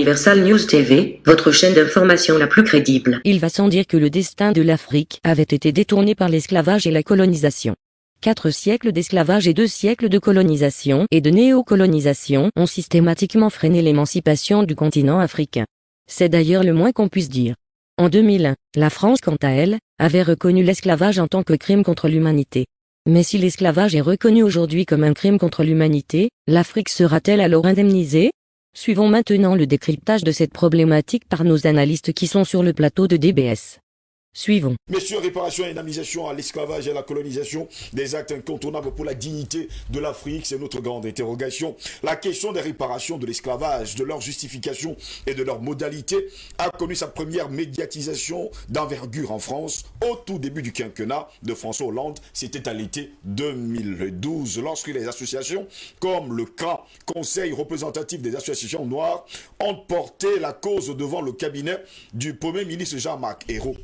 Universal News TV, votre chaîne d'information la plus crédible. Il va sans dire que le destin de l'Afrique avait été détourné par l'esclavage et la colonisation. 4 siècles d'esclavage et 2 siècles de colonisation et de néocolonisation ont systématiquement freiné l'émancipation du continent africain. C'est d'ailleurs le moins qu'on puisse dire. En 2001, la France, quant à elle, avait reconnu l'esclavage en tant que crime contre l'humanité. Mais si l'esclavage est reconnu aujourd'hui comme un crime contre l'humanité, l'Afrique sera-t-elle alors indemnisée? Suivons maintenant le décryptage de cette problématique par nos analystes qui sont sur le plateau de DBS. Suivons. Messieurs, réparation et indemnisation à l'esclavage et à la colonisation, des actes incontournables pour la dignité de l'Afrique, c'est notre grande interrogation. La question des réparations de l'esclavage, de leur justification et de leur modalité a connu sa première médiatisation d'envergure en France au tout début du quinquennat de François Hollande. C'était à l'été 2012, lorsque les associations comme le CRA, Conseil représentatif des associations noires, ont porté la cause devant le cabinet du Premier ministre Jean-Marc Ayrault.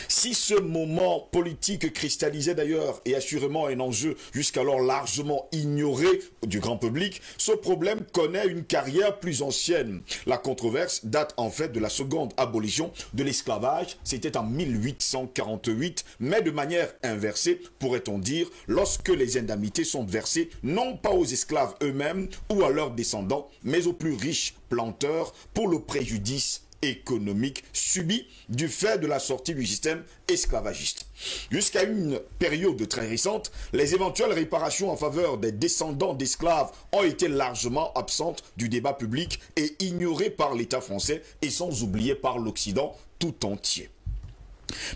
Si ce moment politique cristallisait d'ailleurs et assurément un enjeu jusqu'alors largement ignoré du grand public, ce problème connaît une carrière plus ancienne. La controverse date en fait de la seconde abolition de l'esclavage, c'était en 1848, mais de manière inversée, pourrait-on dire, lorsque les indemnités sont versées non pas aux esclaves eux-mêmes ou à leurs descendants, mais aux plus riches planteurs pour le préjudice économique subi du fait de la sortie du système esclavagiste. Jusqu'à une période très récente, les éventuelles réparations en faveur des descendants d'esclaves ont été largement absentes du débat public et ignorées par l'État français et sans oublier par l'Occident tout entier.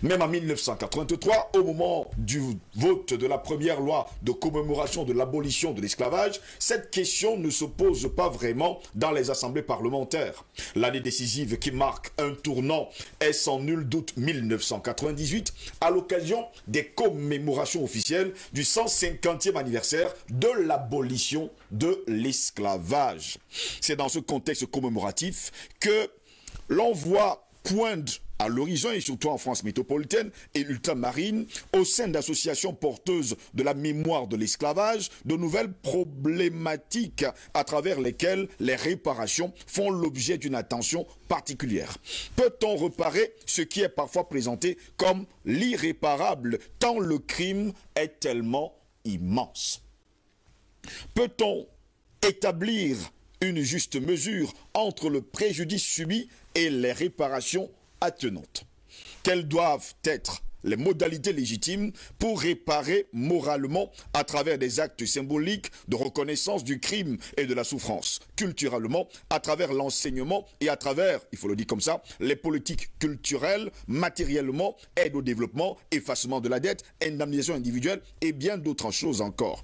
Même en 1983, au moment du vote de la première loi de commémoration de l'abolition de l'esclavage, cette question ne se pose pas vraiment dans les assemblées parlementaires. L'année décisive qui marque un tournant est sans nul doute 1998, à l'occasion des commémorations officielles du 150e anniversaire de l'abolition de l'esclavage. C'est dans ce contexte commémoratif que l'on voit poindre à l'horizon et surtout en France métropolitaine et ultramarine, au sein d'associations porteuses de la mémoire de l'esclavage, de nouvelles problématiques à travers lesquelles les réparations font l'objet d'une attention particulière. Peut-on réparer ce qui est parfois présenté comme l'irréparable, tant le crime est tellement immense? Peut-on établir une juste mesure entre le préjudice subi et les réparations attenantes? Quelles doivent être les modalités légitimes pour réparer moralement à travers des actes symboliques de reconnaissance du crime et de la souffrance, culturellement, à travers l'enseignement et à travers, il faut le dire comme ça, les politiques culturelles, matériellement, aide au développement, effacement de la dette, indemnisation individuelle et bien d'autres choses encore?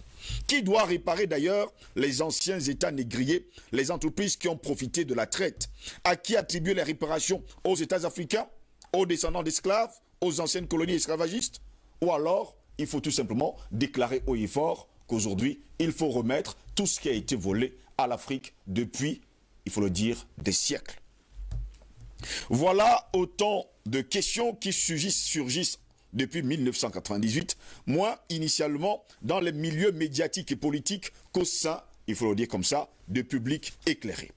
Qui doit réparer d'ailleurs les anciens États négriers, les entreprises qui ont profité de la traite? À qui attribuer les réparations? Aux États africains? Aux descendants d'esclaves? Aux anciennes colonies esclavagistes? Ou alors, il faut tout simplement déclarer haut et fort qu'aujourd'hui, il faut remettre tout ce qui a été volé à l'Afrique depuis, il faut le dire, des siècles. Voilà autant de questions qui surgissent depuis 1998, moins initialement dans les milieux médiatiques et politiques qu'au sein, il faut le dire comme ça, de publics éclairés.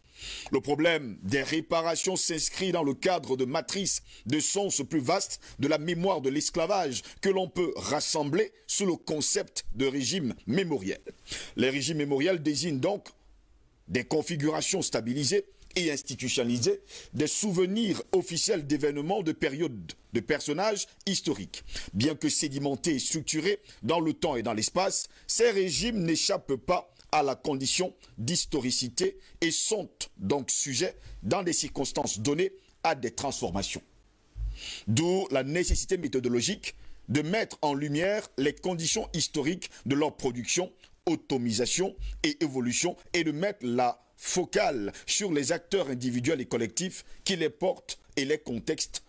Le problème des réparations s'inscrit dans le cadre de matrices de sens plus vastes de la mémoire de l'esclavage que l'on peut rassembler sous le concept de régime mémoriel. Les régimes mémoriels désignent donc des configurations stabilisées et institutionnaliser des souvenirs officiels d'événements, de périodes, de personnages historiques. Bien que sédimentés et structurés dans le temps et dans l'espace, ces régimes n'échappent pas à la condition d'historicité et sont donc sujets, dans des circonstances données, à des transformations. D'où la nécessité méthodologique de mettre en lumière les conditions historiques de leur production, automisation et évolution et de mettre la focale sur les acteurs individuels et collectifs qui les portent et les contextes,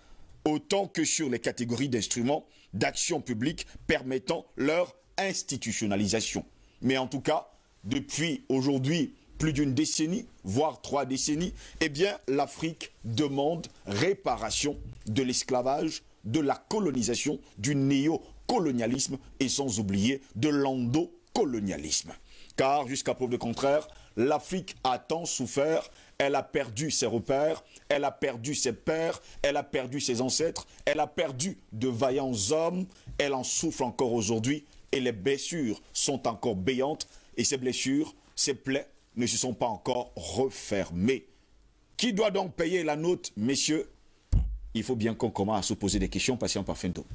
autant que sur les catégories d'instruments d'action publique permettant leur institutionnalisation. Mais en tout cas, depuis aujourd'hui plus d'une décennie, voire 3 décennies, eh bien l'Afrique demande réparation de l'esclavage, de la colonisation, du néocolonialisme et sans oublier de l'endocolonialisme. Car jusqu'à preuve de contraire, l'Afrique a tant souffert, elle a perdu ses repères, elle a perdu ses pères, elle a perdu ses ancêtres, elle a perdu de vaillants hommes, elle en souffre encore aujourd'hui et les blessures sont encore béantes et ces blessures, ces plaies ne se sont pas encore refermées. Qui doit donc payer la note, messieurs? Il faut bien qu'on commence à se poser des questions, patient par Fento.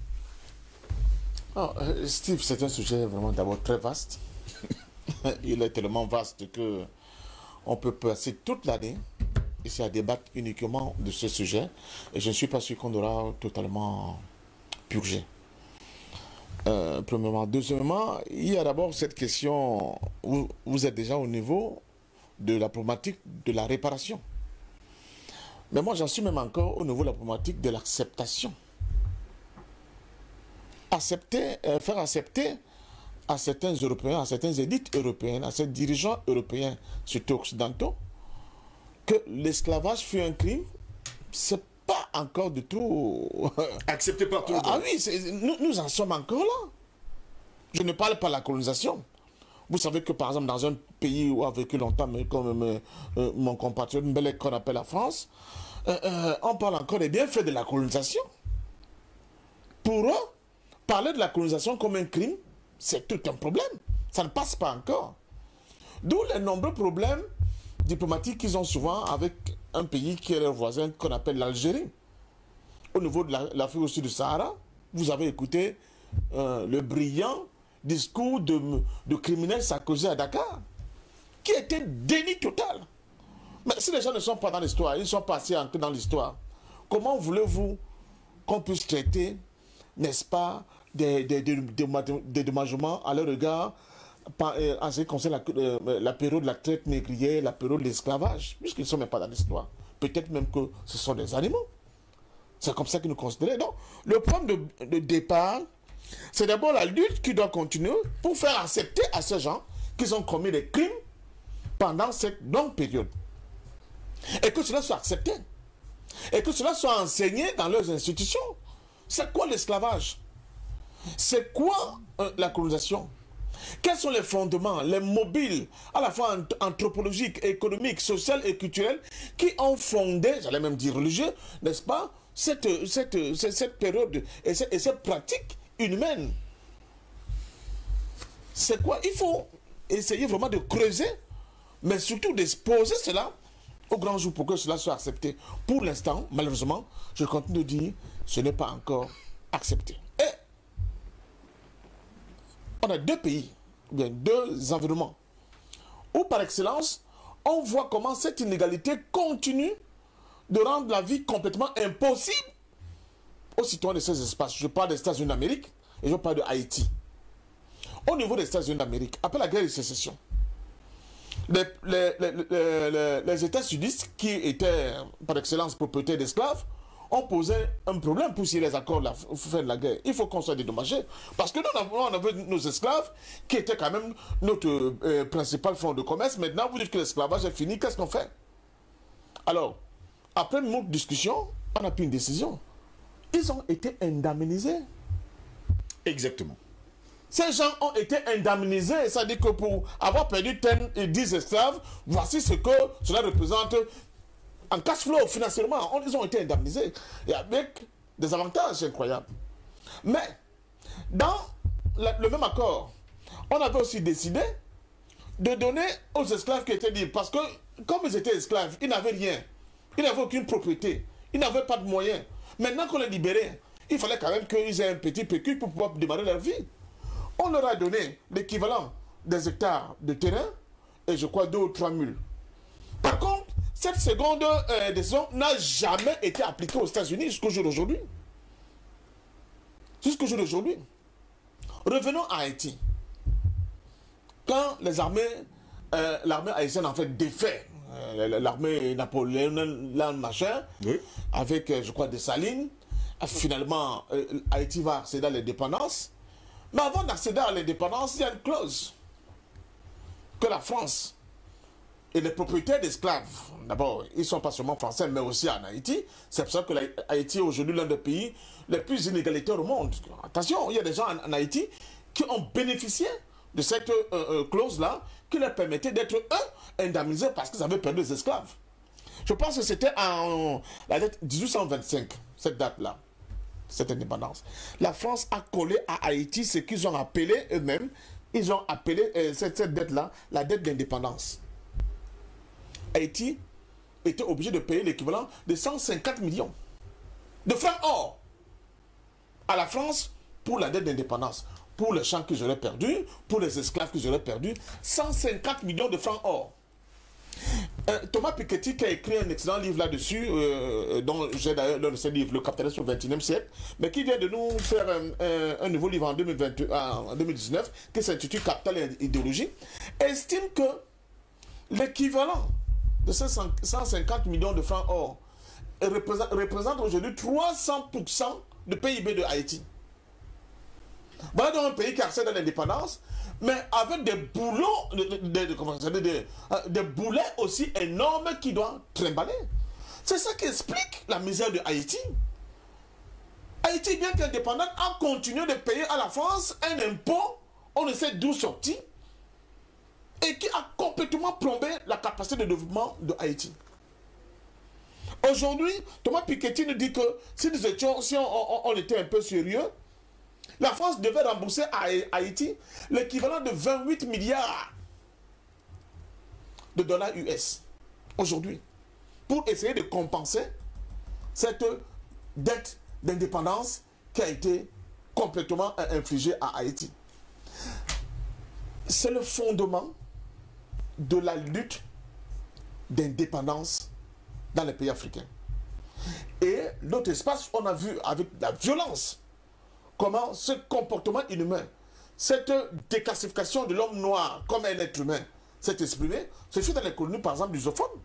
Steve, c'est un sujet vraiment d'abord très vaste. Il est tellement vaste que on peut passer toute l'année ici à débattre uniquement de ce sujet. Et je ne suis pas sûr qu'on aura totalement purgé. Premièrement. Deuxièmement, il y a d'abord cette question où vous êtes déjà au niveau de la problématique de la réparation. Mais moi, j'en suis même encore au niveau de la problématique de l'acceptation. Faire accepter à certains Européens, à certaines élites européennes, à certains dirigeants européens, surtout occidentaux, que l'esclavage fut un crime, c'est pas encore du tout accepté par tout le monde. Ah oui, nous en sommes encore là. Je ne parle pas de la colonisation. Vous savez que par exemple dans un pays où a vécu longtemps, mais comme mon compatriote Mbelek qu'on appelle la France, on parle encore des bienfaits de la colonisation. Pour eux, parler de la colonisation comme un crime, c'est tout un problème. Ça ne passe pas encore. D'où les nombreux problèmes diplomatiques qu'ils ont souvent avec un pays qui est leur voisin, qu'on appelle l'Algérie. Au niveau de l'Afrique au sud du Sahara, vous avez écouté le brillant discours de criminel Sarkozy à Dakar, qui était déni total. Mais si les gens ne sont pas dans l'histoire, ils ne sont pas assez ancrés dans l'histoire, comment voulez-vous qu'on puisse traiter, n'est-ce pas, des dédommagements à leur regard en ce qui concerne la période de la traite négrière, la période de l'esclavage, puisqu'ils ne sont même pas dans l'histoire. Peut-être même que ce sont des animaux. C'est comme ça qu'ils nous considèrent. Donc, le problème de départ, c'est d'abord la lutte qui doit continuer pour faire accepter à ces gens qu'ils ont commis des crimes pendant cette longue période. Et que cela soit accepté. Et que cela soit enseigné dans leurs institutions. C'est quoi l'esclavage? C'est quoi la colonisation? Quels sont les fondements, les mobiles, à la fois anthropologiques, économiques, sociaux et culturels, qui ont fondé, j'allais même dire religieux, n'est-ce pas, cette période et cette pratique inhumaine? C'est quoi? Il faut essayer vraiment de creuser, mais surtout d'exposer cela au grand jour pour que cela soit accepté. Pour l'instant, malheureusement, je continue de dire, ce n'est pas encore accepté. Et on a deux pays, bien deux environnements, où par excellence, on voit comment cette inégalité continue de rendre la vie complètement impossible aux citoyens de ces espaces. Je parle des États-Unis d'Amérique et je parle de Haïti. Au niveau des États-Unis d'Amérique, après la guerre de sécession, les États sudistes, qui étaient par excellence propriétaires d'esclaves, ont posé un problème pour signer les accords de la fin de la guerre. Il faut qu'on soit dédommagé. Parce que nous, on avait nos esclaves, qui étaient quand même notre principal fonds de commerce. Maintenant, vous dites que l'esclavage est fini, qu'est-ce qu'on fait? Alors, après une longue discussion, on a pris une décision. Ils ont été indemnisés. Exactement. Ces gens ont été indemnisés. Ça dit que pour avoir perdu 10 esclaves, voici ce que cela représente en cash flow, financièrement. Ils ont été indemnisés. Et avec des avantages incroyables. Mais, dans le même accord, on avait aussi décidé de donner aux esclaves qui étaient libres. Parce que, comme ils étaient esclaves, ils n'avaient rien. Ils n'avaient aucune propriété. Ils n'avaient pas de moyens. Maintenant qu'on les libérait, il fallait quand même qu'ils aient un petit pécule pour pouvoir démarrer leur vie. On leur a donné l'équivalent des hectares de terrain et je crois 2 ou 3 mules. Par contre, cette seconde décision n'a jamais été appliquée aux États-Unis jusqu'au jour d'aujourd'hui. Jusqu'au jour d'aujourd'hui. Revenons à Haïti. Quand les armées, l'armée haïtienne en fait défait l'armée napoléonienne, machin, oui, avec, je crois, Dessalines, finalement, Haïti va accéder à l'indépendance. Mais avant d'accéder à l'indépendance, il y a une clause que la France et les propriétaires d'esclaves, d'abord, ils ne sont pas seulement français, mais aussi en Haïti. C'est pour ça que Haïti est aujourd'hui l'un des pays les plus inégalitaires au monde. Attention, il y a des gens en Haïti qui ont bénéficié de cette clause-là, qui leur permettait d'être, eux, indemnisés parce qu'ils avaient perdu des esclaves. Je pense que c'était en la date 1825, cette date-là, cette indépendance. La France a collé à Haïti ce qu'ils ont appelé eux-mêmes, ils ont appelé cette dette-là la dette d'indépendance. Haïti était obligé de payer l'équivalent de 150 millions de francs or à la France pour la dette d'indépendance. Pour les champs que j'aurais perdus, pour les esclaves que j'aurais perdus, 150 millions de francs or. Thomas Piketty qui a écrit un excellent livre là-dessus, dont j'ai d'ailleurs donné ce livre, Le capitalisme au XXIe siècle, mais qui vient de nous faire un nouveau livre en 2019 qui s'intitule Capital et idéologie, estime que l'équivalent de ces 150 millions de francs or représente aujourd'hui 300% du PIB de Haïti. Voilà donc un pays qui accède à l'indépendance, mais avec des boulots, des boulets aussi énormes qui doivent trimballer. C'est ça qui explique la misère de Haïti. Haïti, bien qu'indépendante, a continué de payer à la France un impôt, on ne sait d'où sorti, et qui a complètement plombé la capacité de développement de Haïti. Aujourd'hui, Thomas Piketty nous dit que si on était un peu sérieux, la France devait rembourser à Haïti l'équivalent de 28 milliards de dollars US aujourd'hui pour essayer de compenser cette dette d'indépendance qui a été complètement infligée à Haïti. C'est le fondement de la lutte d'indépendance dans les pays africains. Et l'autre espace, on a vu avec la violence comment ce comportement inhumain, cette déclassification de l'homme noir comme un être humain s'est exprimé, c'est fait dans les colonies par exemple lusophones.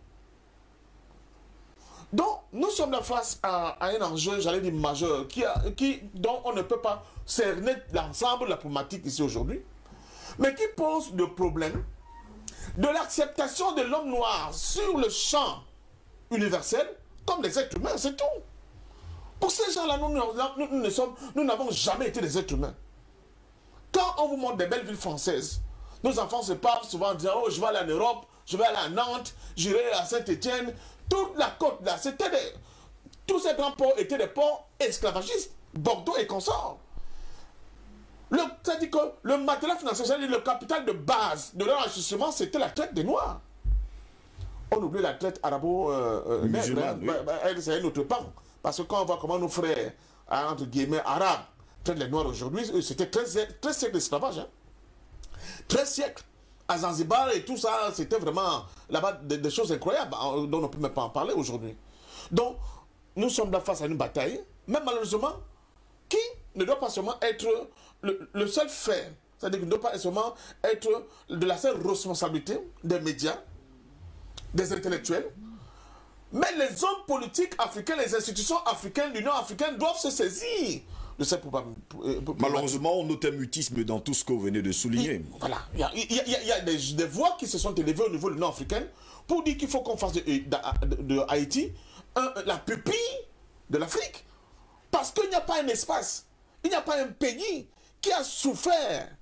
Donc nous sommes là face à un enjeu, j'allais dire majeur, dont on ne peut pas cerner l'ensemble de la problématique ici aujourd'hui, mais qui pose le problème de l'acceptation de l'homme noir sur le champ universel comme des êtres humains, c'est tout. Pour ces gens-là, nous n'avons jamais été des êtres humains. Quand on vous montre des belles villes françaises, nos enfants se parlent souvent en disant « Oh, je vais aller en Europe, je vais aller à Nantes, j'irai à Saint-Étienne. » Toute la côte là, tous ces grands ports étaient des ports esclavagistes, Bordeaux et consorts. C'est-à-dire que le matériel financier, c'est-à-dire le capital de base de leur enrichissement, c'était la traite des Noirs. On oublie la traite arabo-musulmane, c'est un autre pan. Parce que quand on voit comment nos frères, entre guillemets, arabes, traitent les Noirs aujourd'hui, c'était 13 siècles d'esclavage. Hein. 13 siècles. À Zanzibar et tout ça, c'était vraiment là-bas des choses incroyables dont on ne peut même pas en parler aujourd'hui. Donc, nous sommes là face à une bataille, mais malheureusement, qui ne doit pas seulement être le seul fait, c'est-à-dire qu'il ne doit pas seulement être de la seule responsabilité des médias, des intellectuels, mais les hommes politiques africains, les institutions africaines, l'Union africaine doivent se saisir de cette malheureusement, on note un mutisme dans tout ce que vous venez de souligner. Voilà, il y a des voix qui se sont élevées au niveau de l'Union africaine pour dire qu'il faut qu'on fasse de Haïti la pupille de l'Afrique. Parce qu'il n'y a pas un espace, il n'y a pas un pays qui a souffert,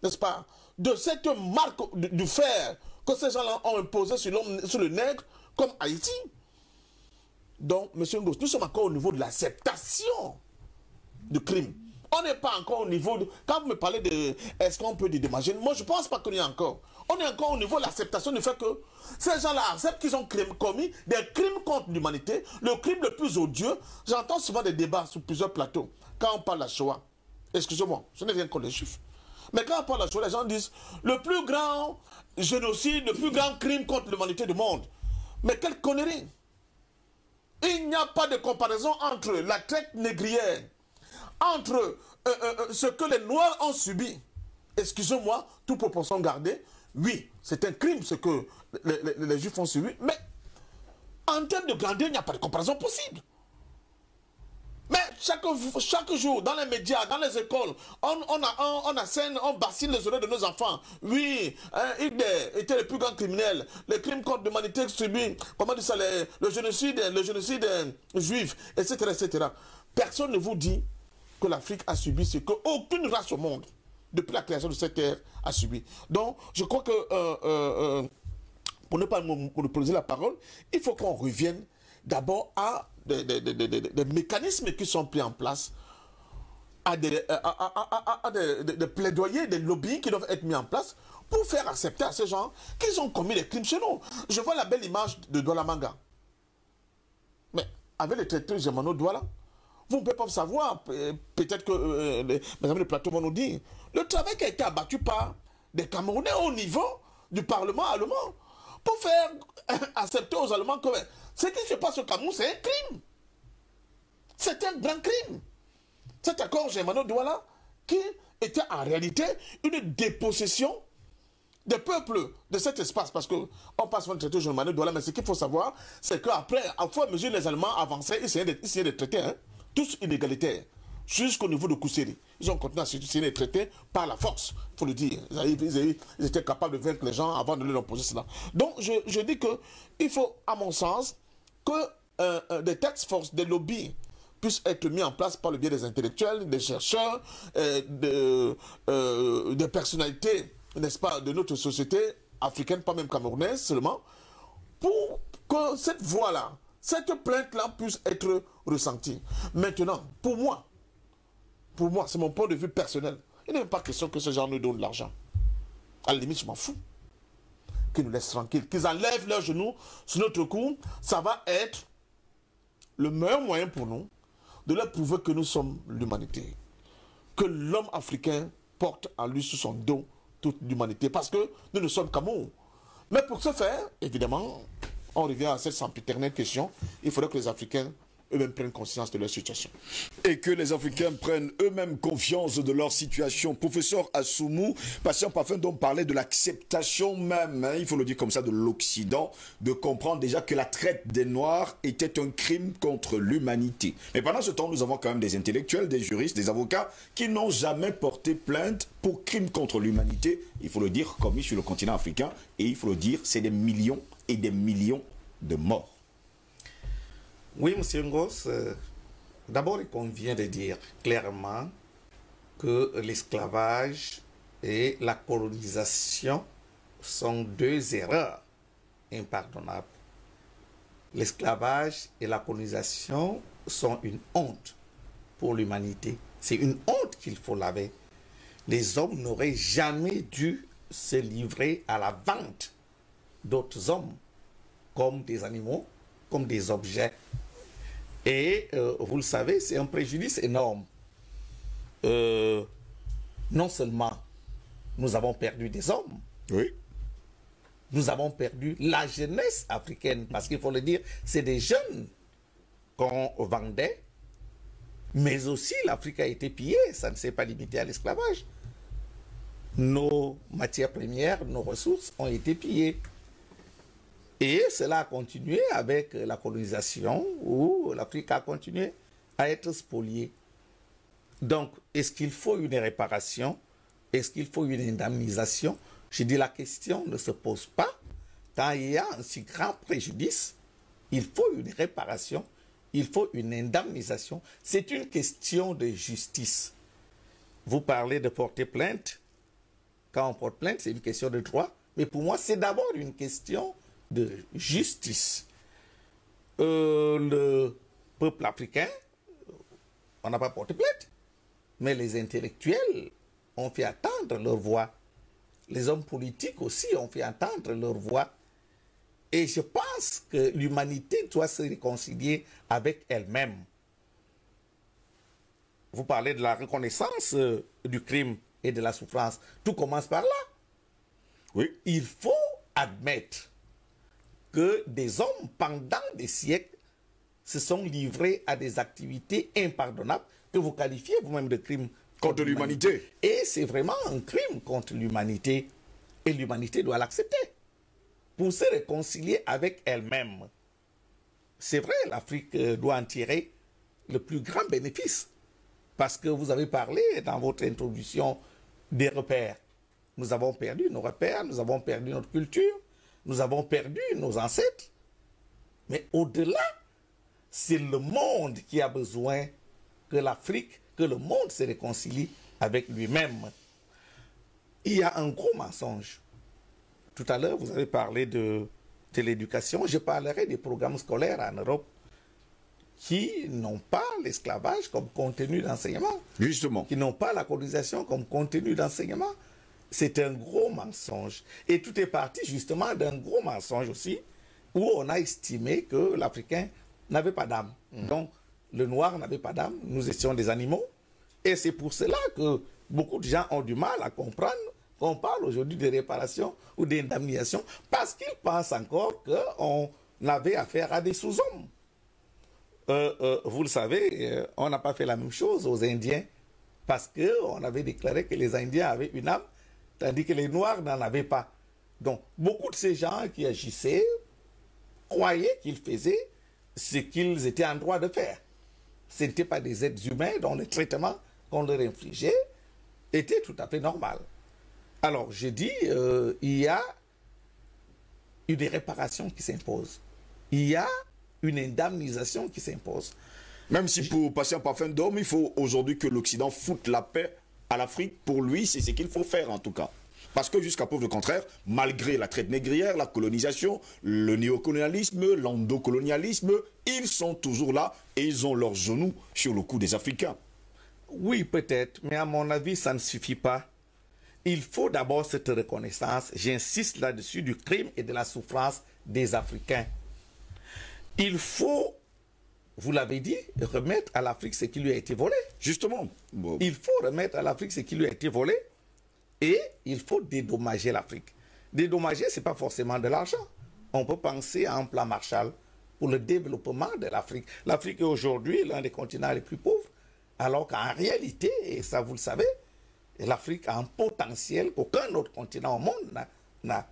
n'est-ce pas, de cette marque du fer que ces gens-là ont imposé sur le nègre comme Haïti. Donc, M. Ngos, nous sommes encore au niveau de l'acceptation du crime. On n'est pas encore au niveau de... Quand vous me parlez de... Est-ce qu'on peut dédommager? Moi, je ne pense pas qu'on y est encore. On est encore au niveau de l'acceptation du fait que ces gens-là acceptent qu'ils ont commis des crimes contre l'humanité, le crime le plus odieux. J'entends souvent des débats sur plusieurs plateaux. Quand on parle de la Shoah, excusez-moi, je n'ai rien contre les Juifs. Mais quand on parle de la Shoah, les gens disent le plus grand génocide, le plus grand crime contre l'humanité du monde. Mais quelle connerie! Il n'y a pas de comparaison entre la traite négrière, entre ce que les Noirs ont subi. Excusez-moi, toute proportion gardée, oui, c'est un crime ce que les Juifs ont subi, mais en termes de grandeur, il n'y a pas de comparaison possible. Mais chaque jour, dans les médias, dans les écoles, on assène, on bassine les oreilles de nos enfants. Oui, Hitler était le plus grand criminel. Les crimes contre l'humanité subis, comment dire ça, le génocide juif, etc., etc. Personne ne vous dit que l'Afrique a subi ce qu'aucune race au monde, depuis la création de cette terre, a subi. Donc, je crois que pour ne pas monopoliser la parole, il faut qu'on revienne d'abord à des mécanismes qui sont pris en place, à des plaidoyers, des lobbies qui doivent être mis en place pour faire accepter à ces gens qu'ils ont commis des crimes chez nous. Je vois la belle image de Douala Manga. Mais avec le traité Germano-Douala, vous ne pouvez pas savoir, peut-être que mes amis de plateau vont nous dire, le travail qui a été abattu par des Camerounais au niveau du Parlement allemand pour faire accepter aux Allemands que ce qui se passe au Cameroun, c'est un crime. C'est un grand crime. Cet accord Germano-Douala qui était en réalité une dépossession des peuples de cet espace, parce qu'on passe sur le traité Germano-Douala, mais ce qu'il faut savoir, c'est qu'après, à fur et à mesure les Allemands avançaient, ils essayaient de traiter, tous inégalitaires, jusqu'au niveau de Kousseri. Ils ont continué à signer des traités par la force, il faut le dire. Ils étaient capables de vaincre les gens avant de leur imposer cela. Donc, je dis qu'il faut, à mon sens, que des task force, des lobbies, puissent être mis en place par le biais des intellectuels, des chercheurs, des personnalités, n'est-ce pas, de notre société africaine, pas même camerounaise seulement, pour que cette voix-là, cette plainte-là puisse être ressentie. Maintenant, pour moi, c'est mon point de vue personnel, il n'est même pas question que ces gens nous donnent de l'argent. À la limite, je m'en fous. Qu'ils nous laissent tranquilles, qu'ils enlèvent leurs genoux sur notre cou, ça va être le meilleur moyen pour nous de leur prouver que nous sommes l'humanité. Que l'homme africain porte en lui sous son dos toute l'humanité. Parce que nous ne sommes qu'amour. Mais pour ce faire, évidemment, on revient à cette sempiternelle question. Il faudrait que les Africains eux-mêmes prennent conscience de leur situation. Et que les Africains prennent eux-mêmes confiance de leur situation. Professeur Assoumou, patient parfum donc parlait de l'acceptation même, il faut le dire comme ça, de l'Occident, de comprendre déjà que la traite des Noirs était un crime contre l'humanité. Mais pendant ce temps, nous avons quand même des intellectuels, des juristes, des avocats qui n'ont jamais porté plainte pour crime contre l'humanité. Il faut le dire, commis sur le continent africain, et il faut le dire, c'est des millions et des millions de morts. Oui, M. Ngos, d'abord il convient de dire clairement que l'esclavage et la colonisation sont deux erreurs impardonnables. L'esclavage et la colonisation sont une honte pour l'humanité. C'est une honte qu'il faut laver. Les hommes n'auraient jamais dû se livrer à la vente d'autres hommes comme des animaux, comme des objets. Et vous le savez, c'est un préjudice énorme. Non seulement nous avons perdu des hommes, oui, nous avons perdu la jeunesse africaine, parce qu'il faut le dire, c'est des jeunes qu'on vendait, mais aussi l'Afrique a été pillée, ça ne s'est pas limité à l'esclavage. Nos matières premières, nos ressources ont été pillées. Et cela a continué avec la colonisation, où l'Afrique a continué à être spoliée. Donc, est-ce qu'il faut une réparation? Est-ce qu'il faut une indemnisation? Je dis la question ne se pose pas. Quand il y a un si grand préjudice, il faut une réparation, il faut une indemnisation. C'est une question de justice. Vous parlez de porter plainte. Quand on porte plainte, c'est une question de droit. Mais pour moi, c'est d'abord une question de justice. Le peuple africain, on n'a pas porté plainte, mais les intellectuels ont fait entendre leur voix. Les hommes politiques aussi ont fait entendre leur voix. Et je pense que l'humanité doit se réconcilier avec elle-même. Vous parlez de la reconnaissance du crime et de la souffrance. Tout commence par là. oui. Il faut admettre que des hommes, pendant des siècles, se sont livrés à des activités impardonnables que vous qualifiez vous-même de crimes Contre l'humanité. Et c'est vraiment un crime contre l'humanité. Et l'humanité doit l'accepter pour se réconcilier avec elle-même. C'est vrai, l'Afrique doit en tirer le plus grand bénéfice. Parce que vous avez parlé dans votre introduction des repères. Nous avons perdu nos repères, nous avons perdu notre culture, nous avons perdu nos ancêtres. Mais au-delà, c'est le monde qui a besoin que l'Afrique, que le monde se réconcilie avec lui-même. Il y a un gros mensonge Tout à l'heure, vous avez parlé de l'éducation. Je parlerai des programmes scolaires en Europe qui n'ont pas l'esclavage comme contenu d'enseignement. Justement. Qui n'ont pas la colonisation comme contenu d'enseignement. C'est un gros mensonge. Et tout est parti justement d'un gros mensonge aussi, où on a estimé que l'Africain n'avait pas d'âme. Donc, le noir n'avait pas d'âme, nous étions des animaux. Et c'est pour cela que beaucoup de gens ont du mal à comprendre qu'on parle aujourd'hui de réparation ou d'indemnisation, parce qu'ils pensent encore qu'on avait affaire à des sous-hommes. Vous le savez, on n'a pas fait la même chose aux Indiens, parce qu'on avait déclaré que les Indiens avaient une âme, tandis que les Noirs n'en avaient pas. Donc, beaucoup de ces gens qui agissaient croyaient qu'ils faisaient ce qu'ils étaient en droit de faire. Ce n'étaient pas des êtres humains dont le traitement qu'on leur infligeait était tout à fait normal. Alors, je dis, il y a une réparation qui s'impose. Il y a une indemnisation qui s'impose. Même si pour passer un parfum d'homme, il faut aujourd'hui que l'Occident foute la paix à l'Afrique. Pour lui, c'est ce qu'il faut faire en tout cas. Parce que jusqu'à preuve de contraire, malgré la traite négrière, la colonisation, le néocolonialisme, l'endocolonialisme, ils sont toujours là et ils ont leurs genoux sur le cou des Africains. Oui, peut-être, mais à mon avis, ça ne suffit pas. Il faut d'abord cette reconnaissance, j'insiste là-dessus, du crime et de la souffrance des Africains. Il faut, vous l'avez dit, remettre à l'Afrique ce qui lui a été volé. Justement. Bon. Il faut remettre à l'Afrique ce qui lui a été volé et il faut dédommager l'Afrique. Dédommager, ce n'est pas forcément de l'argent. On peut penser à un plan Marshall pour le développement de l'Afrique. L'Afrique est aujourd'hui l'un des continents les plus pauvres, alors qu'en réalité, et ça vous le savez, l'Afrique a un potentiel qu'aucun autre continent au monde n'a.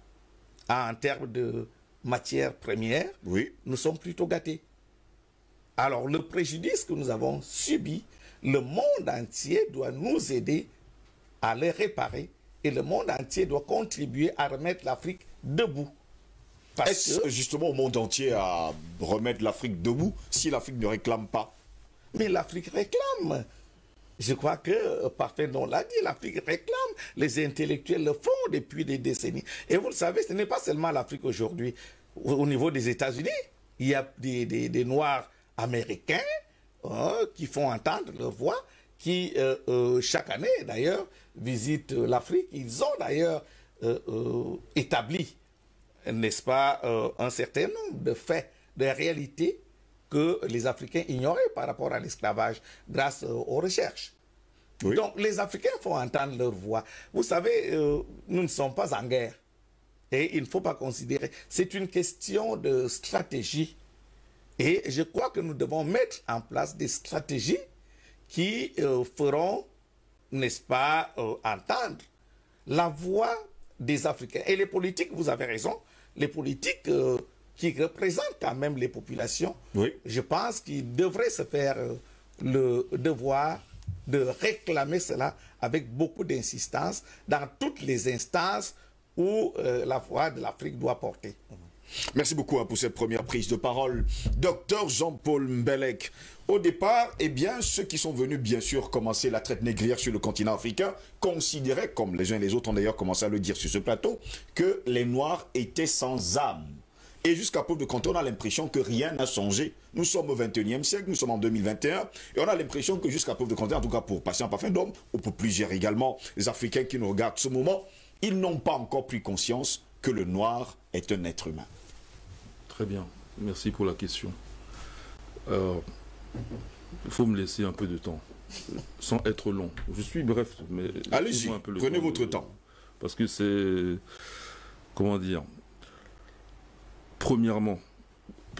En termes de matières premières, oui, nous sommes plutôt gâtés. Alors, le préjudice que nous avons subi, le monde entier doit nous aider à le réparer et le monde entier doit contribuer à remettre l'Afrique debout. Est-ce justement au monde entier à remettre l'Afrique debout si l'Afrique ne réclame pas? Mais l'Afrique réclame. Je crois que Parfait non l'a dit, l'Afrique réclame, les intellectuels le font depuis des décennies. Et vous le savez, ce n'est pas seulement l'Afrique aujourd'hui. Au niveau des États-Unis, il y a des Noirs américains qui font entendre leur voix, qui chaque année d'ailleurs visitent l'Afrique. Ils ont d'ailleurs établi, n'est-ce pas, un certain nombre de faits, de réalités que les Africains ignoraient par rapport à l'esclavage grâce aux recherches. Oui. Donc les Africains font entendre leur voix. Vous savez, nous ne sommes pas en guerre. Et il ne faut pas considérer. C'est une question de stratégie. Et je crois que nous devons mettre en place des stratégies qui feront, n'est-ce pas, entendre la voix des Africains. Et les politiques, vous avez raison, les politiques qui représentent quand même les populations, oui, je pense qu'ils devraient se faire le devoir de réclamer cela avec beaucoup d'insistance dans toutes les instances où la voix de l'Afrique doit porter. Merci beaucoup pour cette première prise de parole. Docteur Jean-Paul Mbelek, au départ, eh bien, ceux qui sont venus, bien sûr, commencer la traite négrière sur le continent africain, considéraient, comme les uns et les autres ont d'ailleurs commencé à le dire sur ce plateau, que les Noirs étaient sans âme. Et jusqu'à preuve de contraire, on a l'impression que rien n'a changé. Nous sommes au 21e siècle, nous sommes en 2021, et on a l'impression que jusqu'à preuve de contraire, en tout cas pour Patient Parfum d'Homme, ou pour plusieurs également, les Africains qui nous regardent ce moment, ils n'ont pas encore pris conscience que le noir est un être humain. Très bien, merci pour la question. Il faut me laisser un peu de temps, sans être long. Je suis bref, mais... Allez-y, prenez votre temps. Parce que c'est... Comment dire? Premièrement,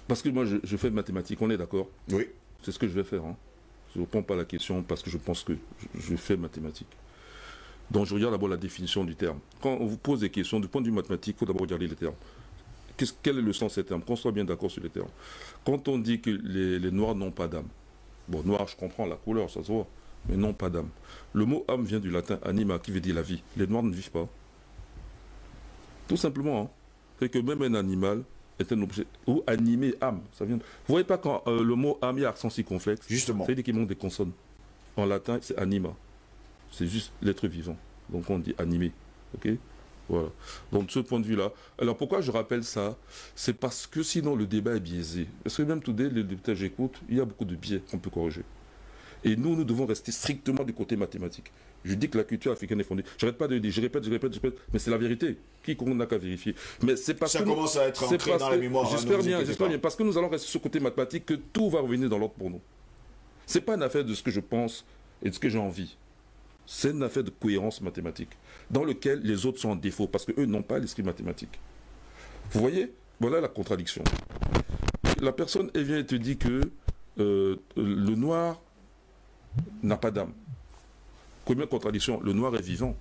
parce que moi je fais de mathématiques, on est d'accord? Oui. C'est ce que je vais faire. Hein. Je ne réponds pas à la question parce que je pense que je fais mathématiques. Donc je regarde d'abord la définition du terme. Quand on vous pose des questions du point de vue mathématique, il faut d'abord regarder les termes. Quel est le sens de ces termes? Qu'on soit bien d'accord sur les termes. Quand on dit que les Noirs n'ont pas d'âme, bon, noir, je comprends la couleur, ça se voit, mais n'ont pas d'âme. Le mot âme vient du latin anima, qui veut dire la vie. Les Noirs ne vivent pas. Tout simplement. Hein. C'est que même un animal est un objet, ou animé, âme. Ça vient... Vous voyez pas quand le mot âme est accent circonflexe? Justement. Ça veut dire qu'il manque des consonnes. En latin, c'est anima. C'est juste l'être vivant. Donc on dit animé. Ok? Voilà. Donc de ce point de vue-là. Alors pourquoi je rappelle ça? C'est parce que sinon le débat est biaisé. Parce que même tout dès les députés j'écoute, il y a beaucoup de biais qu'on peut corriger. Et nous devons rester strictement du côté mathématique. Je dis que la culture africaine est fondée. Je n'arrête pas de le dire, je répète, mais c'est la vérité. Quiconque n'a qu'à vérifier. Mais c'est parce ça que commence à être ancré dans la mémoire. J'espère bien, parce que nous allons rester sur ce côté mathématique que tout va revenir dans l'ordre pour nous. C'est pas une affaire de ce que je pense et de ce que j'ai envie. C'est une affaire de cohérence mathématique, dans lequel les autres sont en défaut, parce qu'eux n'ont pas l'esprit mathématique. Vous voyez? Voilà la contradiction. La personne, elle vient et te dit que le noir n'a pas d'âme. Première contradiction, le noir est vivant.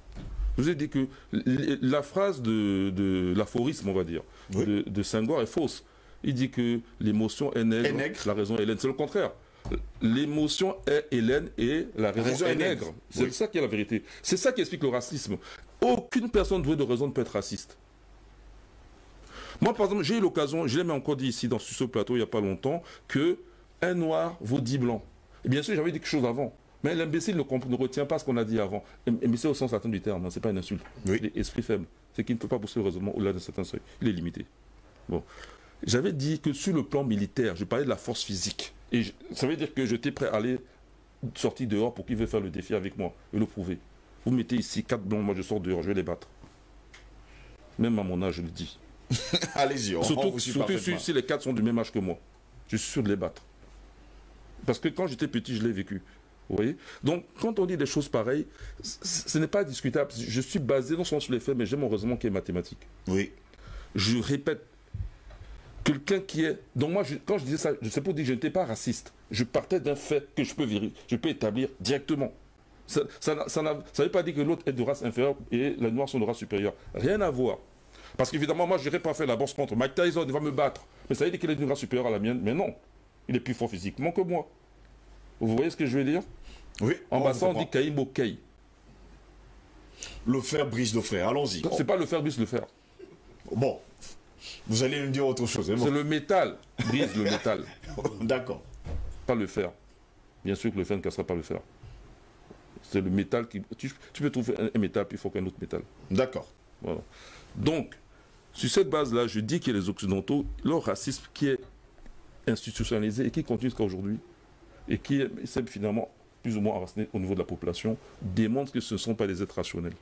Je vous ai dit que la phrase de l'aphorisme, on va dire, oui, de Senghor est fausse. Il dit que l'émotion est nègre, la raison est laine. C'est le contraire. L'émotion est hélène et la raison est nègre. C'est ça qui est la vérité. C'est ça qui explique le racisme. Aucune personne douée de raison ne peut être raciste. Moi, par exemple, j'ai eu l'occasion, je l'ai même encore dit ici sur ce plateau il n'y a pas longtemps, que un noir vaut 10 blancs. Et bien sûr, j'avais dit quelque chose avant. Mais l'imbécile ne retient pas ce qu'on a dit avant. Imbécile au sens latin du terme, ce n'est pas une insulte. Oui. Il est esprit faible. C'est qu'il ne peut pas pousser le raisonnement au-delà d'un certain seuil. Il est limité. Bon. J'avais dit que sur le plan militaire, je parlais de la force physique. Et ça veut dire que j'étais prêt à aller sortir dehors pour qu'il veuille faire le défi avec moi et le prouver. Vous mettez ici 4 blancs, moi je sors dehors, je vais les battre. Même à mon âge, je le dis. Allez-y, surtout si les 4 sont du même âge que moi. Je suis sûr de les battre. Parce que quand j'étais petit, je l'ai vécu. Vous voyez? Donc, quand on dit des choses pareilles, ce n'est pas discutable. Je suis basé non seulement sur les faits, mais j'ai mon raisonnement qui est mathématique. Oui. Je répète, quelqu'un qui est... Donc moi, quand je disais ça, c'est pour dire que je n'étais pas raciste. Je partais d'un fait que je peux établir directement. Ça ne veut pas dire que l'autre est de race inférieure et les noirs sont de race supérieure. Rien à voir. Parce qu'évidemment, moi, je n'irai pas faire la bourse contre Mike Tyson, il va me battre. Mais ça veut dire qu'il est d'une race supérieure à la mienne. Mais non, il est plus fort physiquement que moi. Vous voyez ce que je veux dire? Oui. En bassin, on dit Kaïmo Kei. Le fer brise le fer, allons-y. C'est pas le fer brise le fer. Bon, vous allez me dire autre chose. C'est le métal brise le métal. D'accord. Pas le fer. Bien sûr que le fer ne cassera pas le fer. C'est le métal qui... Tu peux trouver un métal plus fort qu'un autre métal. D'accord. Voilà. Donc, sur cette base-là, je dis que les Occidentaux, leur racisme qui est institutionnalisé et qui continue jusqu'à aujourd'hui, et qui est finalement plus ou moins enraciné au niveau de la population, démontre que ce ne sont pas des êtres rationnels.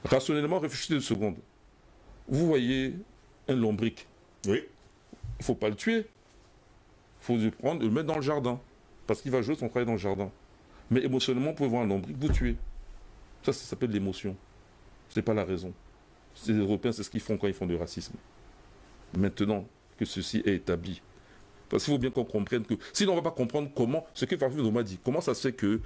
Rationnellement, réfléchissez une seconde. Vous voyez un lombric. Oui. Il ne faut pas le tuer. Il faut le prendre et le mettre dans le jardin. Parce qu'il va jouer son travail dans le jardin. Mais émotionnellement, vous pouvez voir un lombric, vous tuez. Ça s'appelle l'émotion. Ce n'est pas la raison. Les Européens, c'est ce qu'ils font quand ils font du racisme. Maintenant que ceci est établi. Parce qu'il faut bien qu'on comprenne que... Sinon, on ne va pas comprendre comment... Ce que Farfus m'a dit, comment ça se fait que...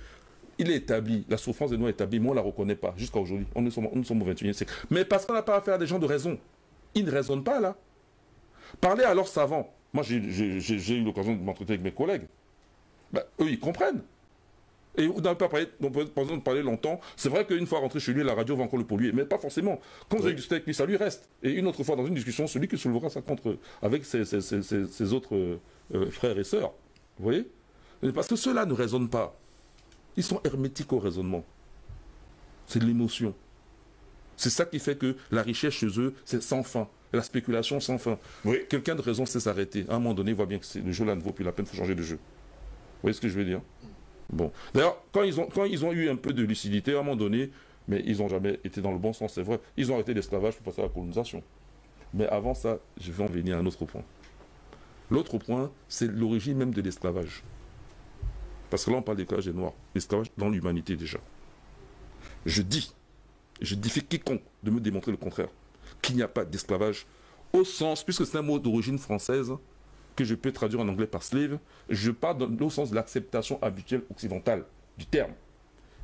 Il est établi, la souffrance des Noirs est établie, mais on ne la reconnaît pas, jusqu'à aujourd'hui. Nous sommes au 21e siècle. Mais parce qu'on n'a pas affaire à des gens de raison. Ils ne raisonnent pas, là. Parlez à leurs savants. Moi, j'ai eu l'occasion de m'entretenir avec mes collègues. Ben, eux, ils comprennent. Et on n'a pas parlé, de parler longtemps. C'est vrai qu'une fois rentré chez lui, la radio va encore le polluer. Mais pas forcément. Quand vous avez discuté avec lui, ça lui reste. Et une autre fois, dans une discussion, celui qui soulevera ça contre... avec ses autres frères et sœurs. Vous voyez? Parce que ceux-là ne raisonnent pas. Ils sont hermétiques au raisonnement. C'est de l'émotion. C'est ça qui fait que la richesse chez eux, c'est sans fin. La spéculation sans fin. Oui. Quelqu'un de raison sait s'arrêter. À un moment donné, il voit bien que le jeu là ne vaut plus la peine, il faut changer de jeu. Vous voyez ce que je veux dire? Bon. D'ailleurs, quand ils ont eu un peu de lucidité, à un moment donné, mais ils n'ont jamais été dans le bon sens, c'est vrai. Ils ont arrêté l'esclavage pour passer à la colonisation. Mais avant ça, je vais en venir à un autre point. L'autre point, c'est l'origine même de l'esclavage. Parce que là, on parle d'esclavage des Noirs. L'esclavage dans l'humanité déjà. Je défie quiconque de me démontrer le contraire. Qu'il n'y a pas d'esclavage au sens, puisque c'est un mot d'origine française, que je peux traduire en anglais par slave, je parle au sens de l'acceptation habituelle occidentale du terme.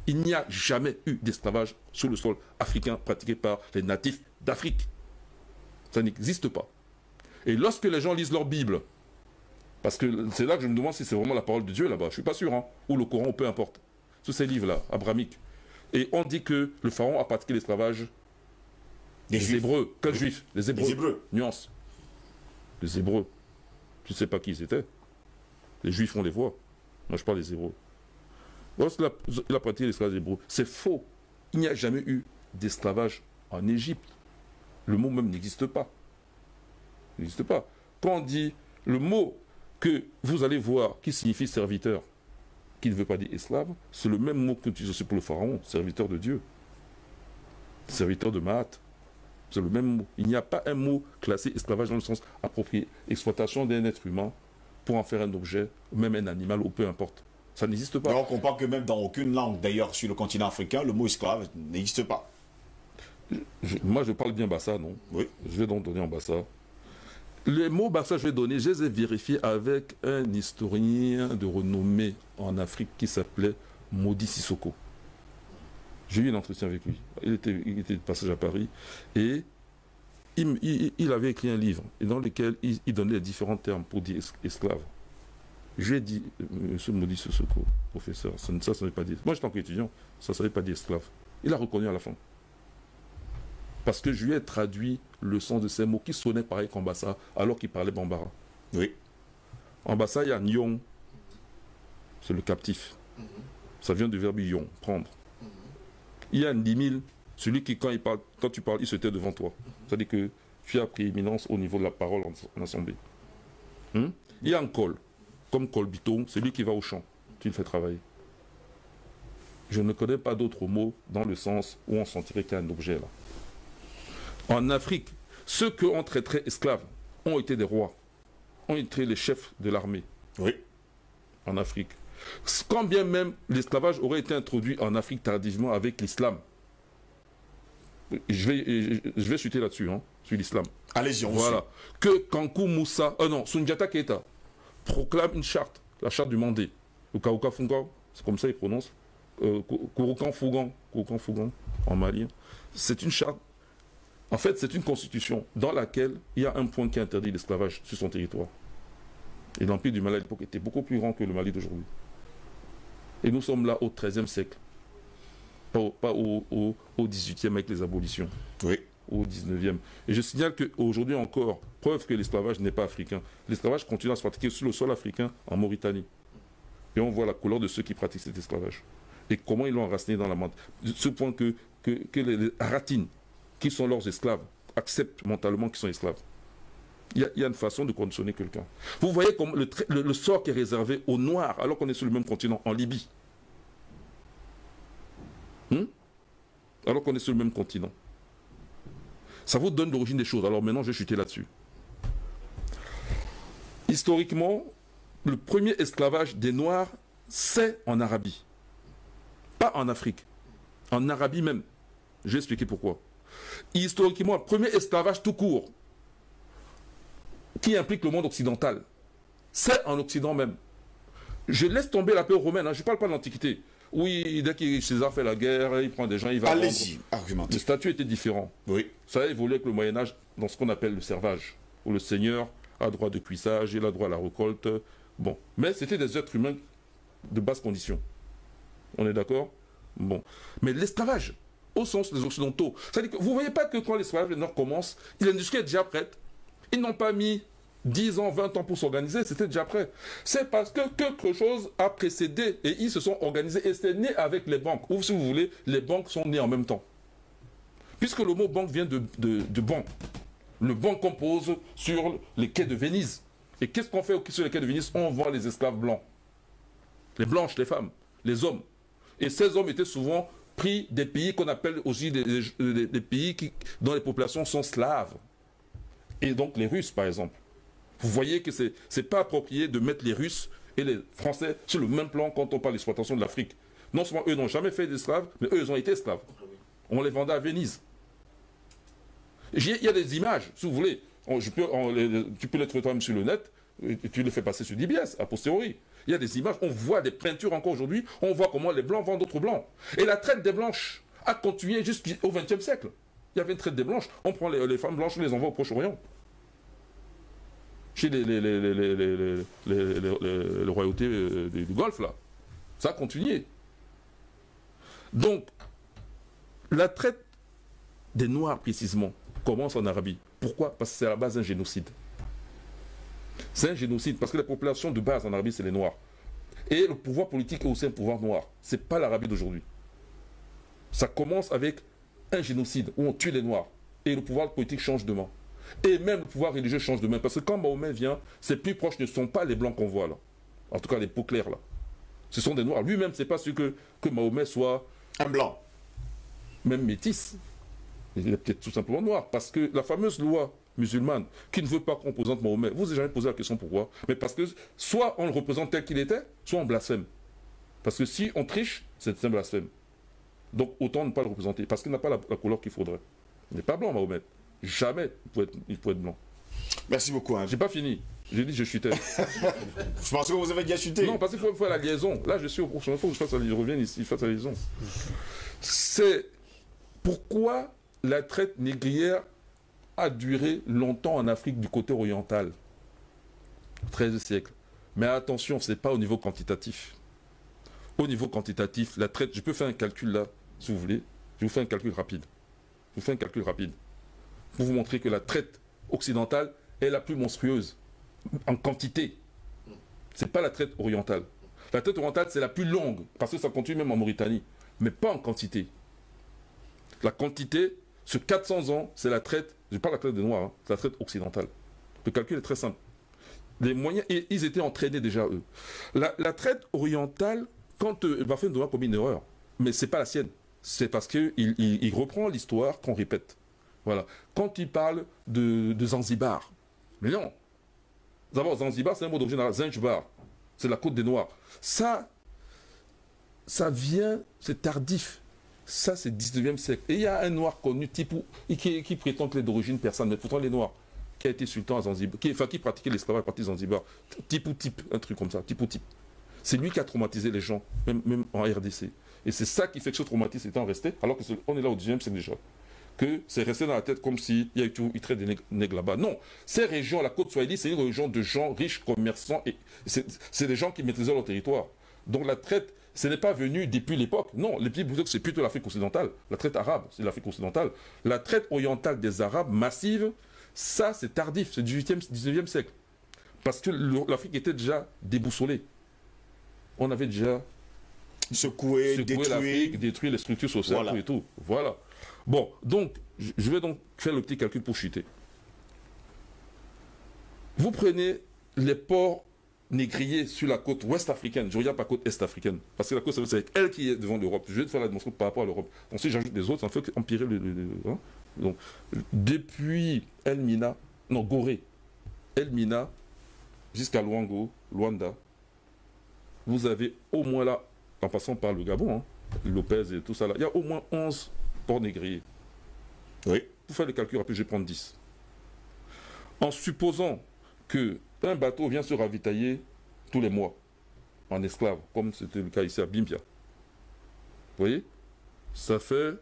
Il n'y a jamais eu d'esclavage sur le sol africain pratiqué par les natifs d'Afrique. Ça n'existe pas. Et lorsque les gens lisent leur Bible, parce que c'est là que je me demande si c'est vraiment la parole de Dieu là-bas, je ne suis pas sûr, hein, ou le Coran, ou peu importe, tous ces livres-là, abrahamiques, et on dit que le pharaon a pratiqué l'esclavage des Hébreux. Quels Juifs? Les Hébreux. Les Hébreux. Nuance. Les Hébreux. Je ne sais pas qui c'était. Les Juifs, on les voit. Moi, je parle des Hébreux. Lorsqu'il a pratiqué l'esclavage des Hébreux, c'est faux. Il n'y a jamais eu d'esclavage en Égypte. Le mot même n'existe pas. Il n'existe pas. Quand on dit le mot que vous allez voir qui signifie serviteur, qui ne veut pas dire esclave, c'est le même mot que tu utilises aussi pour le pharaon, serviteur de Dieu. Serviteur de Mahat. C'est le même mot. Il n'y a pas un mot classé esclavage dans le sens approprié. Exploitation d'un être humain pour en faire un objet, même un animal, ou peu importe. Ça n'existe pas. Alors on comprend que même dans aucune langue, d'ailleurs sur le continent africain, le mot esclave n'existe pas. Moi je parle bien Bassa, non? Oui. Je vais donc donner en Bassa. Les mots Bassa je vais donner, je les ai vérifiés avec un historien de renommée en Afrique qui s'appelait Modi Sissoko. J'ai eu un entretien avec lui. Il était de passage à Paris et il avait écrit un livre dans lequel il donnait les différents termes pour dire esclave. Je lui ai dit, monsieur Modi Sissoko, professeur, ça ne savait pas dire. Moi j'étais encore étudiant, ça ne savait pas dire esclave. Il a reconnu à la fin. Parce que je lui ai traduit le sens de ces mots qui sonnaient pareil qu'en Bassa, alors qu'il parlait bambara. Oui. En Bassa, il y a Nyong, c'est le captif. Ça vient du verbe yon, prendre. Il y a Ndimil, celui qui, quand tu parles, il se tait devant toi. C'est-à-dire que tu as prééminence au niveau de la parole en assemblée. Il y a un col, comme Colbito, celui qui va au champ. Tu le fais travailler. Je ne connais pas d'autres mots dans le sens où on sentirait qu'il y a un objet là. En Afrique, ceux qu'on traiterait esclaves ont été des rois, ont été les chefs de l'armée. Oui. En Afrique. Quand bien même l'esclavage aurait été introduit en Afrique tardivement avec l'islam. Je vais chuter là-dessus, hein, sur l'islam. Allez-y, on voilà. Que Kankou Moussa, Sundiata Keita proclame une charte, la charte du Mandé. Le Kaouka Funga, c'est comme ça il prononce. Kouroukan Fougan en malien. C'est une charte. En fait, c'est une constitution dans laquelle il y a un point qui interdit l'esclavage sur son territoire. Et l'empire du Mali à l'époque était beaucoup plus grand que le Mali d'aujourd'hui. Et nous sommes là au XIIIe siècle. Pas au XVIIIe avec les abolitions. Oui. Au XIXe. Et je signale qu'aujourd'hui encore, preuve que l'esclavage n'est pas africain. L'esclavage continue à se pratiquer sur le sol africain en Mauritanie. Et on voit la couleur de ceux qui pratiquent cet esclavage. Et comment ils l'ont enraciné dans la menthe. De ce point que les Haratines, qui sont leurs esclaves, acceptent mentalement qu'ils sont esclaves. Il y a une façon de conditionner quelqu'un. Vous voyez comme le sort qui est réservé aux Noirs, alors qu'on est sur le même continent, en Libye. Alors qu'on est sur le même continent. Ça vous donne l'origine des choses. Alors maintenant, je vais chuter là-dessus. Historiquement, le premier esclavage des Noirs, c'est en Arabie. Pas en Afrique. En Arabie même. Je vais expliquer pourquoi. Historiquement, le premier esclavage tout court, qui implique le monde occidental, c'est en Occident même. Je laisse tomber la période romaine, hein, je ne parle pas de l'Antiquité. Oui, dès que César fait la guerre, il prend des gens, il va... Allez-y, argumentez. Le statut était différent. Oui. Ça a évolué avec le Moyen-Âge dans ce qu'on appelle le servage, où le seigneur a droit de cuissage, il a droit à la récolte. Bon. Mais c'était des êtres humains de basse condition. On est d'accord? Bon. Mais l'esclavage, au sens des Occidentaux, c'est-à-dire que vous ne voyez pas que quand l'esclavage des Nord commence, l'industrie est déjà prête. Ils n'ont pas mis 10 ans, 20 ans pour s'organiser, c'était déjà prêt. C'est parce que quelque chose a précédé et ils se sont organisés et c'est né avec les banques. Ou si vous voulez, les banques sont nées en même temps. Puisque le mot banque vient de banque. Le banc qu'on pose sur les quais de Venise. Et qu'est-ce qu'on fait sur les quais de Venise? On vend les esclaves blancs. Les blanches, les femmes, les hommes. Et ces hommes étaient souvent pris des pays qu'on appelle aussi des pays dont les populations sont slaves. Et donc les Russes, par exemple. Vous voyez que ce n'est pas approprié de mettre les Russes et les Français sur le même plan quand on parle d'exploitation de l'Afrique. Non seulement eux n'ont jamais fait d'esclaves, mais eux, ils ont été esclaves. On les vendait à Venise. Il y a des images, si vous voulez. Tu peux les trouver toi-même sur le net, et tu les fais passer sur DBS, a posteriori. Il y a des images, on voit des peintures encore aujourd'hui, on voit comment les Blancs vendent d'autres Blancs. Et la traite des Blanches a continué jusqu'au XXe siècle. Il y avait une traite des Blanches, on prend les femmes blanches, on les envoie au Proche-Orient. Chez les royautés du Golfe, là. Ça a continué. Donc, la traite des Noirs, précisément, commence en Arabie. Pourquoi? Parce que c'est à la base d'un génocide. C'est un génocide, parce que la population de base en Arabie, c'est les Noirs. Et le pouvoir politique est aussi un pouvoir noir. Ce n'est pas l'Arabie d'aujourd'hui. Ça commence avec un génocide où on tue les Noirs et le pouvoir politique change de main. Et même le pouvoir religieux change de main. Parce que quand Mahomet vient, ses plus proches ne sont pas les blancs qu'on voit là. En tout cas, les peaux claires là. Ce sont des Noirs. Lui-même, c'est pas sûr que Mahomet soit un blanc. Même métis. Il est peut-être tout simplement noir. Parce que la fameuse loi musulmane qui ne veut pas qu'on représente Mahomet, vous avez jamais posé la question pourquoi? Mais parce que soit on le représente tel qu'il était, soit on blasphème. Parce que si on triche, c'est un blasphème. Donc autant ne pas le représenter. Parce qu'il n'a pas la couleur qu'il faudrait. Il n'est pas blanc, Mahomet. Jamais il peut être blanc. Merci beaucoup. Hein. J'ai pas fini. J'ai dit je chutais. Je pense que vous avez déjà chuté. Non, parce qu'il faut faire la liaison. Là, je suis au prochain. Il faut que je revienne ici, fasse la liaison. C'est pourquoi la traite négrière a duré longtemps en Afrique du côté oriental. 13e siècle. Mais attention, ce n'est pas au niveau quantitatif. Au niveau quantitatif, la traite, je peux faire un calcul là, si vous voulez. Je vous fais un calcul rapide. Pour vous montrer que la traite occidentale est la plus monstrueuse en quantité. Ce n'est pas la traite orientale. La traite orientale, c'est la plus longue, parce que ça continue même en Mauritanie, mais pas en quantité. La quantité, sur 400 ans, c'est la traite, je parle de la traite des Noirs, hein, c'est la traite occidentale. Le calcul est très simple. Les moyens, ils étaient entraînés déjà, eux. La traite orientale, quand Bafin doit commettre une erreur, mais ce n'est pas la sienne. C'est parce qu'il reprend l'histoire qu'on répète. Voilà. Quand il parle de Zanzibar, mais non. D'abord, Zanzibar, c'est un mot d'origine, Zanzibar, c'est la côte des Noirs. Ça vient, c'est tardif. Ça, c'est 19e siècle. Et il y a un Noir connu, qui prétend qu'il est d'origine persane, mais pourtant il est noir, qui a été sultan à Zanzibar, qui pratiquait l'esclavage à partir de Zanzibar. Type, un truc comme ça, type. C'est lui qui a traumatisé les gens, même en RDC. Et c'est ça qui fait que ce traumatisme étant resté, alors qu'on est là au 19e siècle déjà. Que c'est resté dans la tête comme s'il y a eu tout, il traite des nègres là-bas. Non, ces régions, la côte Swahili, c'est une région de gens riches, commerçants, et c'est des gens qui maîtrisaient leur territoire. Donc la traite, ce n'est pas venu depuis l'époque. Non, c'est plutôt l'Afrique occidentale. La traite arabe, c'est l'Afrique occidentale. La traite orientale des Arabes, massive, ça c'est tardif, c'est 19e siècle. Parce que l'Afrique était déjà déboussolée. On avait déjà secoué l'Afrique, détruit les structures sociales, voilà. Et tout. Voilà. Bon, donc, je vais donc faire le petit calcul pour chuter. Vous prenez les ports négriers sur la côte ouest africaine, je regarde pas la côte est africaine, parce que la côte c'est elle qui est devant l'Europe. Je vais te faire la démonstration par rapport à l'Europe. Donc si j'ajoute des autres, ça fait empirer hein? Donc, depuis Gorée, Elmina, jusqu'à Luango, Luanda, vous avez au moins là, en passant par le Gabon, hein, Lopez et tout ça là, il y a au moins 11 ports négriers. Oui. Pour faire le calcul rapide, je vais prendre 10. En supposant qu'un bateau vient se ravitailler tous les mois en esclaves, comme c'était le cas ici à Bimbia. Vous voyez? Ça fait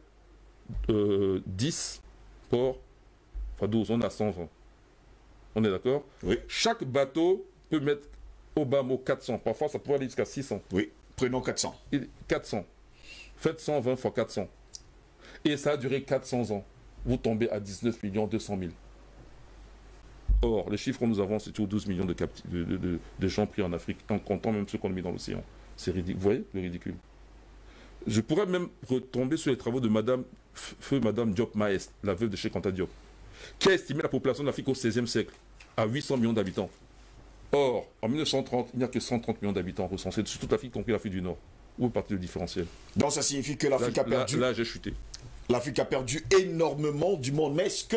10 ports, enfin 12, on a 120. On est d'accord? Oui. Chaque bateau peut mettre au bas mot 400. Parfois, ça pourrait aller jusqu'à 600. Oui, prenons 400. 400. Faites 120 fois 400. Et ça a duré 400 ans. Vous tombez à 19 200 000. Or, les chiffres que nous avons, c'est toujours 12 millions de gens pris en Afrique, en comptant même ceux qu'on a mis dans l'océan. C'est ridicule. Vous voyez le ridicule? Je pourrais même retomber sur les travaux de Madame Diop Maest, la veuve de Cheikh Anta Diop, qui a estimé la population de l'Afrique au XVIe siècle à 800 millions d'habitants. Or, en 1930, il n'y a que 130 millions d'habitants recensés sur toute l'Afrique, y compris l'Afrique du Nord. Où est parti le différentiel? Donc ça signifie que l'Afrique a perdu. Là, j'ai chuté. L'Afrique a perdu énormément du monde. Mais est-ce que,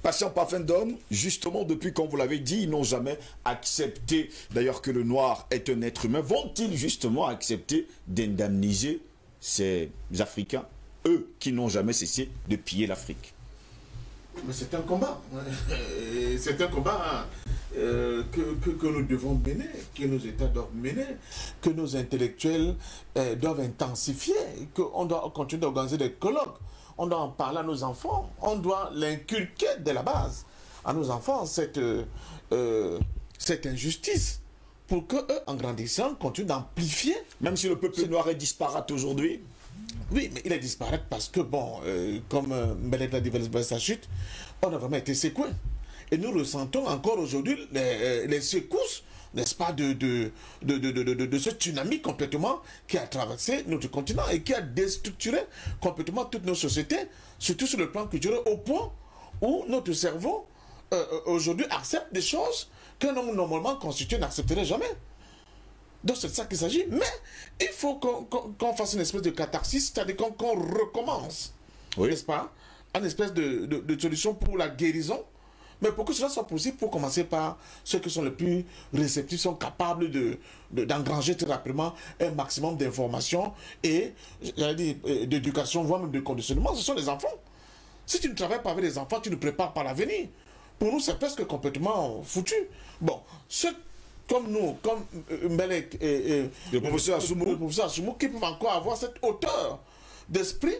patient parfum d'homme, justement, depuis, comme vous l'avez dit, ils n'ont jamais accepté, d'ailleurs, que le noir est un être humain, vont-ils justement accepter d'indemniser ces Africains, eux, qui n'ont jamais cessé de piller l'Afrique? Mais c'est un combat. C'est un combat que nous devons mener, que nos États doivent mener, que nos intellectuels doivent intensifier, qu'on doit continuer d'organiser des colloques, on doit en parler à nos enfants, on doit l'inculquer dès la base à nos enfants, cette injustice, pour qu'eux, en grandissant, continuent d'amplifier. Même si le peuple noir est disparate aujourd'hui. Oui, mais il est disparate parce que, bon, comme Mbelek l'a dit, sa chute, on a vraiment été secoué. Et nous ressentons encore aujourd'hui les secousses n'est-ce pas, de ce tsunami complètement qui a traversé notre continent et qui a déstructuré complètement toutes nos sociétés, surtout sur le plan culturel, au point où notre cerveau, aujourd'hui, accepte des choses qu'un homme normalement constitué n'accepterait jamais. Donc c'est de ça qu'il s'agit. Mais il faut qu'on fasse une espèce de catharsis, c'est-à-dire qu'on recommence, n'est-ce pas, une espèce de solution pour la guérison. Mais pour que cela soit possible, il faut commencer par ceux qui sont les plus réceptifs, sont capables d'engranger très rapidement un maximum d'informations et d'éducation, voire même de conditionnement. Ce sont les enfants. Si tu ne travailles pas avec les enfants, tu ne prépares pas l'avenir. Pour nous, c'est presque complètement foutu. Bon, ceux comme nous, comme Mbelek et le professeur Assoumou, qui peuvent encore avoir cette hauteur d'esprit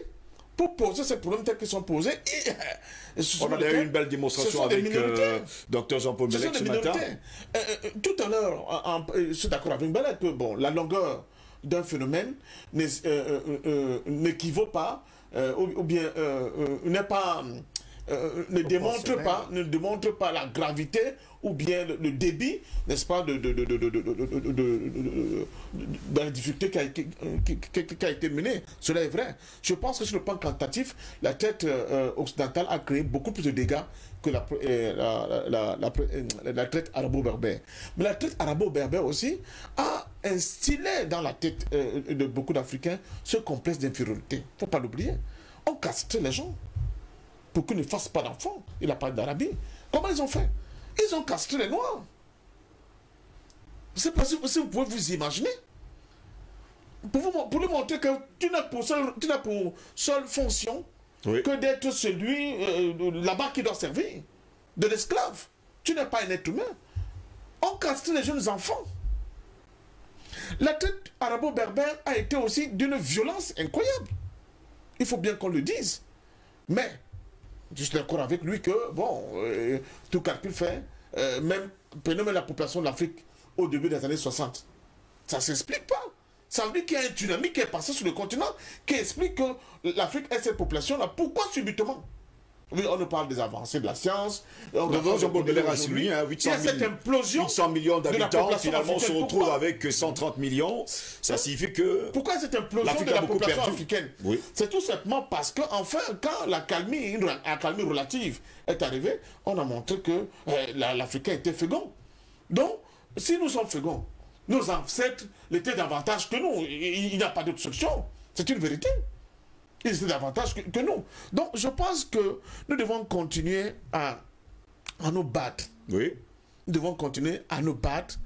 pour poser ces problèmes tels qu'ils sont posés. On a eu une belle démonstration avec Dr Jean-Paul Mbelek ce matin. Tout à l'heure, je suis d'accord avec Mbelek que bon, la longueur d'un phénomène n'équivaut pas, ou bien n'est pas... ne démontre pas la gravité ou bien le débit, n'est-ce pas, de la difficulté qui a été menée. Cela est vrai. Je pense que sur le plan quantitatif, la traite occidentale a créé beaucoup plus de dégâts que la traite arabo-berbère. Mais la traite arabo-berbère aussi a instillé dans la tête de beaucoup d'Africains ce complexe d'infériorité. Il ne faut pas l'oublier. On castre les gens pour qu'ils ne fassent pas d'enfants. Il a parlé d'Arabie. Comment ils ont fait? Ils ont castré les Noirs. C'est possible, si vous pouvez vous imaginer. Pour lui montrer que tu n'as pour seule fonction que d'être celui là-bas qui doit servir. De l'esclave. Tu n'es pas un être humain. On castre les jeunes enfants. La traite arabo-berbère a été aussi d'une violence incroyable. Il faut bien qu'on le dise. Mais je suis d'accord avec lui que, bon, tout calcul fait, prenons même la population de l'Afrique au début des années 60. Ça ne s'explique pas. Ça veut dire qu'il y a un tsunami qui est passé sur le continent qui explique que l'Afrique est cette population-là. Pourquoi subitement? Oui, on nous parle des avancées de la science. Jean-Paul Mbelek a souligné, 800 millions d'habitants, finalement, on se retrouve avec 130 millions. Ça signifie que... Pourquoi cette implosion de la population africaine? C'est tout simplement parce que, enfin, quand la calmie relative est arrivée, on a montré que l'Africain était fécond. Donc, si nous sommes féconds, nos ancêtres étaient davantage que nous. Il n'y a pas d'obstruction. C'est une vérité. Ils étaient davantage que nous. Donc, je pense que nous devons continuer à nous battre. Oui. Nous devons continuer à nous battre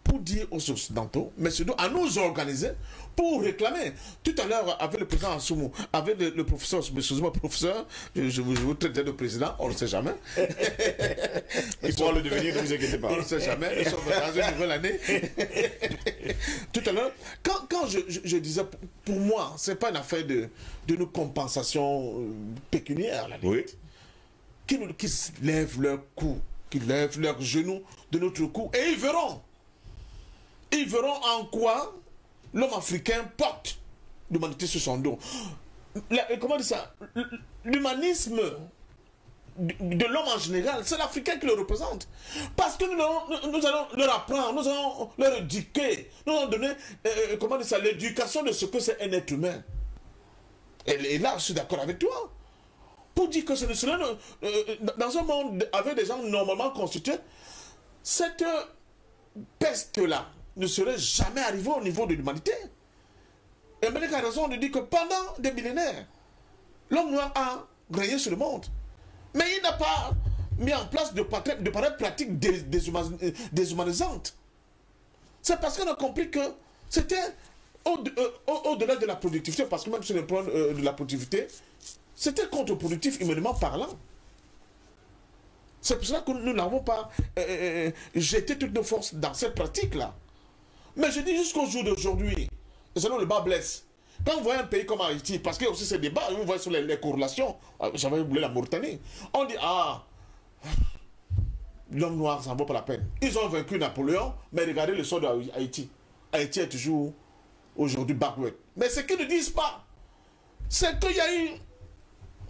pour dire aux Occidentaux, mais surtout à nous organiser pour réclamer. Tout à l'heure, avec le président Assoumou, avec le professeur, excusez-moi, professeur, je vous traite de président, on ne sait jamais. Il pourra le devenir, ne vous inquiétez pas. On ne sait jamais, nous sommes dans une nouvelle année. Tout à l'heure, quand je disais, pour moi, ce n'est pas une affaire de compensation pécuniaire, la limite. Oui. Qui lèvent leur cou, qui lèvent leurs genoux de notre cou, et ils verront en quoi l'homme africain porte l'humanité sur son dos. Comment dire ça? L'humanisme de l'homme en général, c'est l'Africain qui le représente. Parce que nous allons leur apprendre, nous allons leur éduquer, nous allons donner comment dire ça, l'éducation de ce que c'est un être humain. Et là, je suis d'accord avec toi. Pour dire que dans un monde avec des gens normalement constitués, cette peste-là ne serait jamais arrivée au niveau de l'humanité. Et Mbelek a raison de dire que pendant des millénaires, l'homme noir a régné sur le monde. Mais il n'a pas mis en place de pareilles pratiques déshumanisantes. C'est parce qu'on a compris que c'était au-delà de la productivité, parce que même sur le plan de la productivité, c'était contre-productif humainement parlant. C'est pour cela que nous n'avons pas jeté toutes nos forces dans cette pratique-là. Mais je dis jusqu'au jour d'aujourd'hui, et selon le bas blesse, quand vous voyez un pays comme Haïti, parce qu'il y a aussi ces débats, vous voyez sur les corrélations, j'avais oublié la Mauritanie, on dit, l'homme noir, ça ne vaut pas la peine. Ils ont vaincu Napoléon, mais regardez le sort d'Haïti. Haïti est toujours, aujourd'hui, backward. Mais ce qu'ils ne disent pas, c'est qu'il y a eu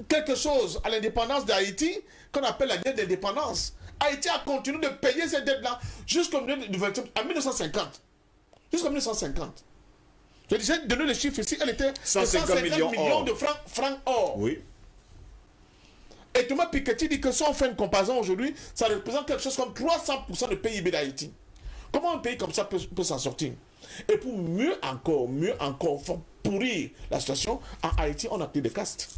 quelque chose à l'indépendance d'Haïti qu'on appelle la guerre d'indépendance Haïti a continué de payer ces dettes-là jusqu'au milieu du 20e, en 1950. Jusqu'en 1950. J'ai donné le chiffre ici, elle était 150 millions de francs or. Oui. Et Thomas Piketty dit que si on fait une comparaison aujourd'hui, ça représente quelque chose comme 300% de PIB d'Haïti. Comment un pays comme ça peut s'en sortir? Et pour mieux encore pourrir la situation, en Haïti, on a créé des castes.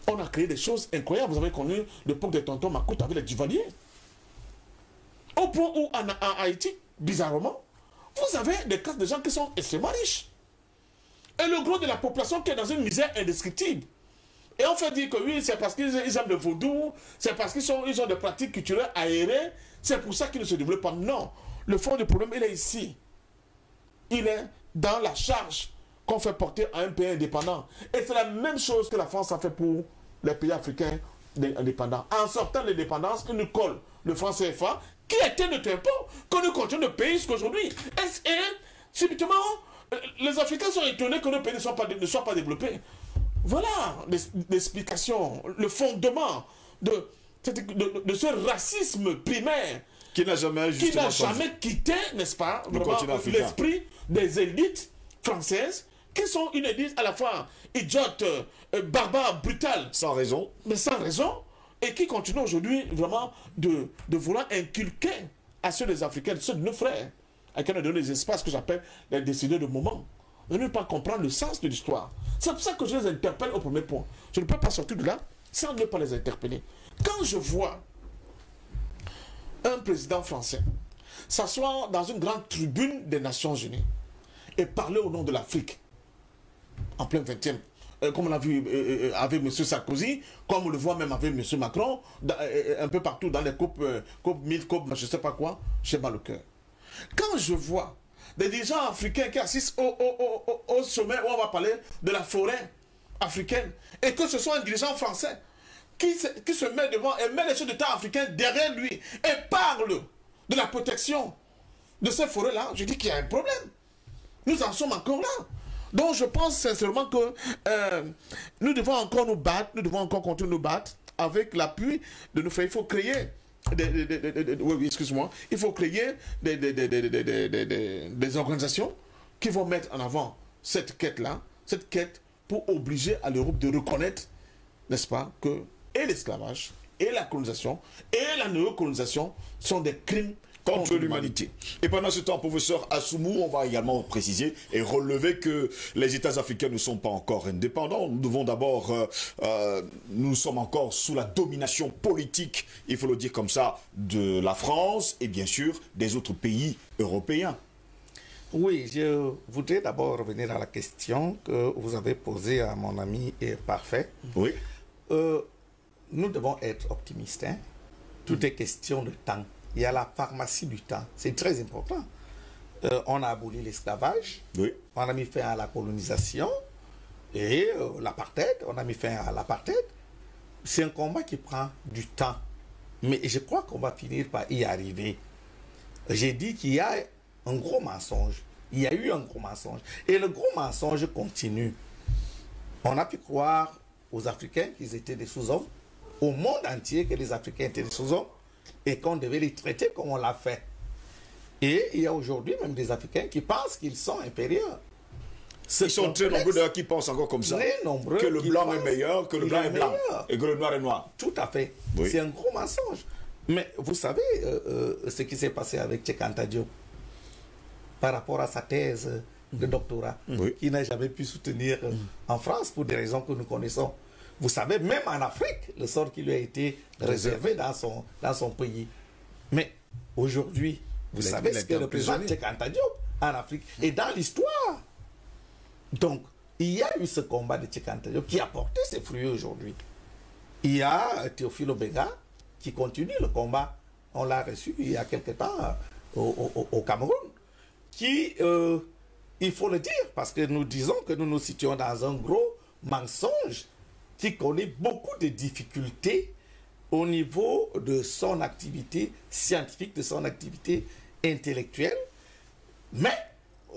On a créé des choses incroyables. Vous avez connu l'époque des tontons Macoute avec les Duvaliers. Au point où en Haïti, bizarrement, vous avez des castes de gens qui sont extrêmement riches. Et le gros de la population qui est dans une misère indescriptible. Et on fait dire que oui, c'est parce qu'ils aiment le vaudou, c'est parce qu'ils ont des pratiques culturelles aérées, c'est pour ça qu'ils ne se développent pas. Non, le fond du problème, il est ici. Il est dans la charge qu'on fait porter à un pays indépendant. Et c'est la même chose que la France a fait pour les pays africains indépendants. En sortant de l'indépendance, ils nous collent le franc CFA, qui était notre impôt, que nous continuons de payer jusqu'aujourd'hui. Et subitement, les Africains sont étonnés que nos pays ne soient pas développés. Voilà l'explication, le fondement de ce racisme primaire qui n'a jamais quitté, n'est-ce pas, l'esprit des élites françaises, qui sont une élite à la fois idiote, barbare, brutale. Sans raison. Mais sans raison. Et qui continue aujourd'hui vraiment de vouloir inculquer à ceux des Africains, ceux de nos frères, à qui on a donné des espaces que j'appelle les décideurs de moment, de ne pas comprendre le sens de l'histoire. C'est pour ça que je les interpelle au premier point. Je ne peux pas sortir de là sans ne pas les interpeller. Quand je vois un président français s'asseoir dans une grande tribune des Nations Unies et parler au nom de l'Afrique, en plein 20e, comme on l'a vu avec M. Sarkozy, comme on le voit même avec M. Macron, un peu partout dans les COP 1000, COP je ne sais pas quoi, j'ai mal au cœur. Quand je vois des dirigeants africains qui assistent au sommet où on va parler de la forêt africaine, et que ce soit un dirigeant français qui se met devant et met les chefs d'État africains derrière lui et parle de la protection de ces forêts-là, je dis qu'il y a un problème. Nous en sommes encore là. Donc je pense sincèrement que nous devons encore nous battre, nous devons encore continuer de nous battre avec l'appui de nos frères. Il faut créer il faut créer des organisations qui vont mettre en avant cette quête-là, cette quête pour obliger à l'Europe de reconnaître, n'est-ce pas, que et l'esclavage, et la colonisation, et la néocolonisation sont des crimes contre l'humanité. Et pendant ce temps, professeur Assoumou, on va également préciser et relever que les États africains ne sont pas encore indépendants. Nous devons d'abord, nous sommes encore sous la domination politique, il faut le dire comme ça, de la France et bien sûr des autres pays européens. Oui, je voudrais d'abord revenir à la question que vous avez posée à mon ami Parfait. Oui. Nous devons être optimistes. Hein? Tout est question de temps. Il y a la pharmacie du temps. C'est très important. On a aboli l'esclavage. Oui. On a mis fin à la colonisation. Et l'apartheid, on a mis fin à l'apartheid. C'est un combat qui prend du temps. Mais je crois qu'on va finir par y arriver. J'ai dit qu'il y a un gros mensonge. Il y a eu un gros mensonge. Et le gros mensonge continue. On a pu croire aux Africains qu'ils étaient des sous-hommes. Au monde entier que les Africains étaient des sous-hommes. Et qu'on devait les traiter comme on l'a fait. Et il y a aujourd'hui même des Africains qui pensent qu'ils sont inférieurs. Ils sont très nombreux d'ailleurs qui pensent encore comme ça. Très nombreux. Que le blanc est meilleur, que le blanc est blanc. Et que le noir est noir. Tout à fait. Oui. C'est un gros mensonge. Mais vous savez ce qui s'est passé avec Cheikh Anta Diop par rapport à sa thèse de doctorat, qu'il n'a jamais pu soutenir en France pour des raisons que nous connaissons. Vous savez, même en Afrique, le sort qui lui a été réservé dans son pays. Mais aujourd'hui, vous savez ce que représente Cheikh Anta Diop en Afrique et dans l'histoire. Donc, il y a eu ce combat de Cheikh Anta Diop qui a porté ses fruits aujourd'hui. Il y a Théophile Obenga qui continue le combat. On l'a reçu il y a quelque temps au Cameroun. Qui, il faut le dire, parce que nous disons que nous nous situons dans un gros mensonge qui connaît beaucoup de difficultés au niveau de son activité scientifique, de son activité intellectuelle. Mais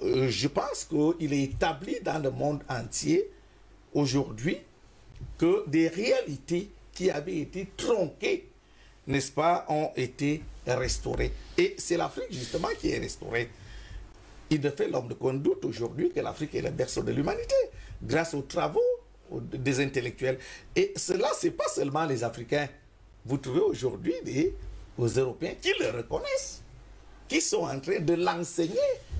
je pense qu'il est établi dans le monde entier aujourd'hui que des réalités qui avaient été tronquées n'est-ce pas, ont été restaurés. Et c'est l'Afrique, justement, qui est restaurée. Il ne fait l'homme de qu'on doute aujourd'hui que l'Afrique est le berceau de l'humanité, grâce aux travaux des intellectuels. Et cela, ce n'est pas seulement les Africains. Vous trouvez aujourd'hui des Européens qui le reconnaissent, qui sont en train de l'enseigner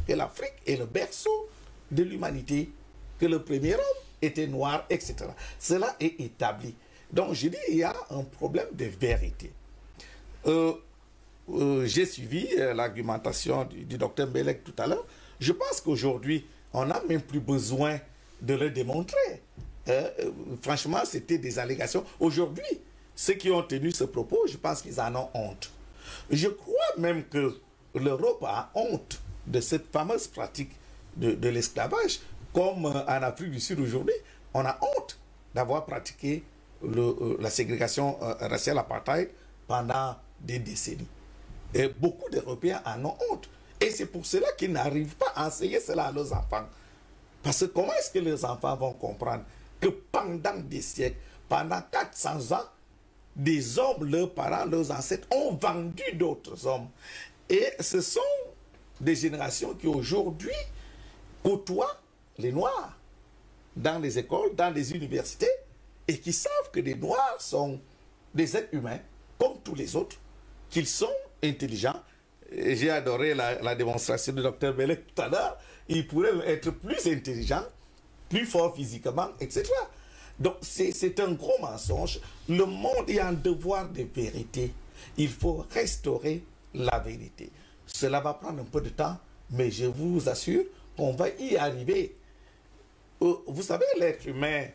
que l'Afrique est le berceau de l'humanité, que le premier homme était noir, etc. Cela est établi. Donc, je dis, il y a un problème de vérité. J'ai suivi l'argumentation du docteur Mbelek tout à l'heure. Je pense qu'aujourd'hui, on n'a même plus besoin de le démontrer. Franchement, c'était des allégations. Aujourd'hui, ceux qui ont tenu ce propos, je pense qu'ils en ont honte. Je crois même que l'Europe a honte de cette fameuse pratique de l'esclavage. Comme en Afrique du Sud aujourd'hui, on a honte d'avoir pratiqué la ségrégation raciale apartheid pendant des décennies. Et beaucoup d'Européens en ont honte. Et c'est pour cela qu'ils n'arrivent pas à enseigner cela à leurs enfants. Parce que comment est-ce que les enfants vont comprendre que pendant des siècles, pendant 400 ans, des hommes, leurs parents, leurs ancêtres, ont vendu d'autres hommes. Et ce sont des générations qui aujourd'hui côtoient les Noirs dans les écoles, dans les universités, et qui savent que les Noirs sont des êtres humains, comme tous les autres, qu'ils sont intelligents. J'ai adoré la démonstration du docteur Bellet tout à l'heure. Ils pourraient être plus intelligents, plus forts physiquement, etc. Donc c'est un gros mensonge. Le monde est en devoir de vérité. Il faut restaurer la vérité. Cela va prendre un peu de temps, mais je vous assure qu'on va y arriver. Vous savez, l'être humain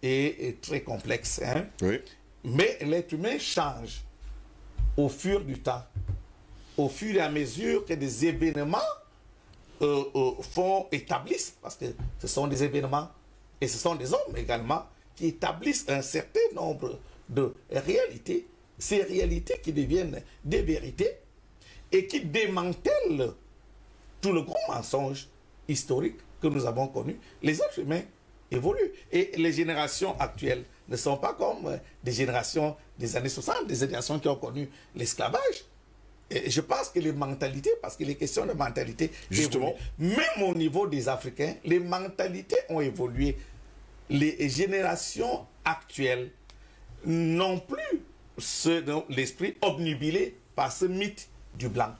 est très complexe, hein? Oui. Mais l'être humain change au fur du temps, au fur et à mesure que des événements établissent, parce que ce sont des événements et ce sont des hommes également qui établissent un certain nombre de réalités, ces réalités qui deviennent des vérités et qui démantèlent tout le gros mensonge historique que nous avons connu. Les êtres humains évoluent et les générations actuelles ne sont pas comme des générations des années 60, des générations qui ont connu l'esclavage. Et je pense que les mentalités, parce qu'il est question de mentalité, justement, même au niveau des Africains, les mentalités ont évolué. Les générations actuelles n'ont plus l'esprit obnubilé par ce mythe du blanc.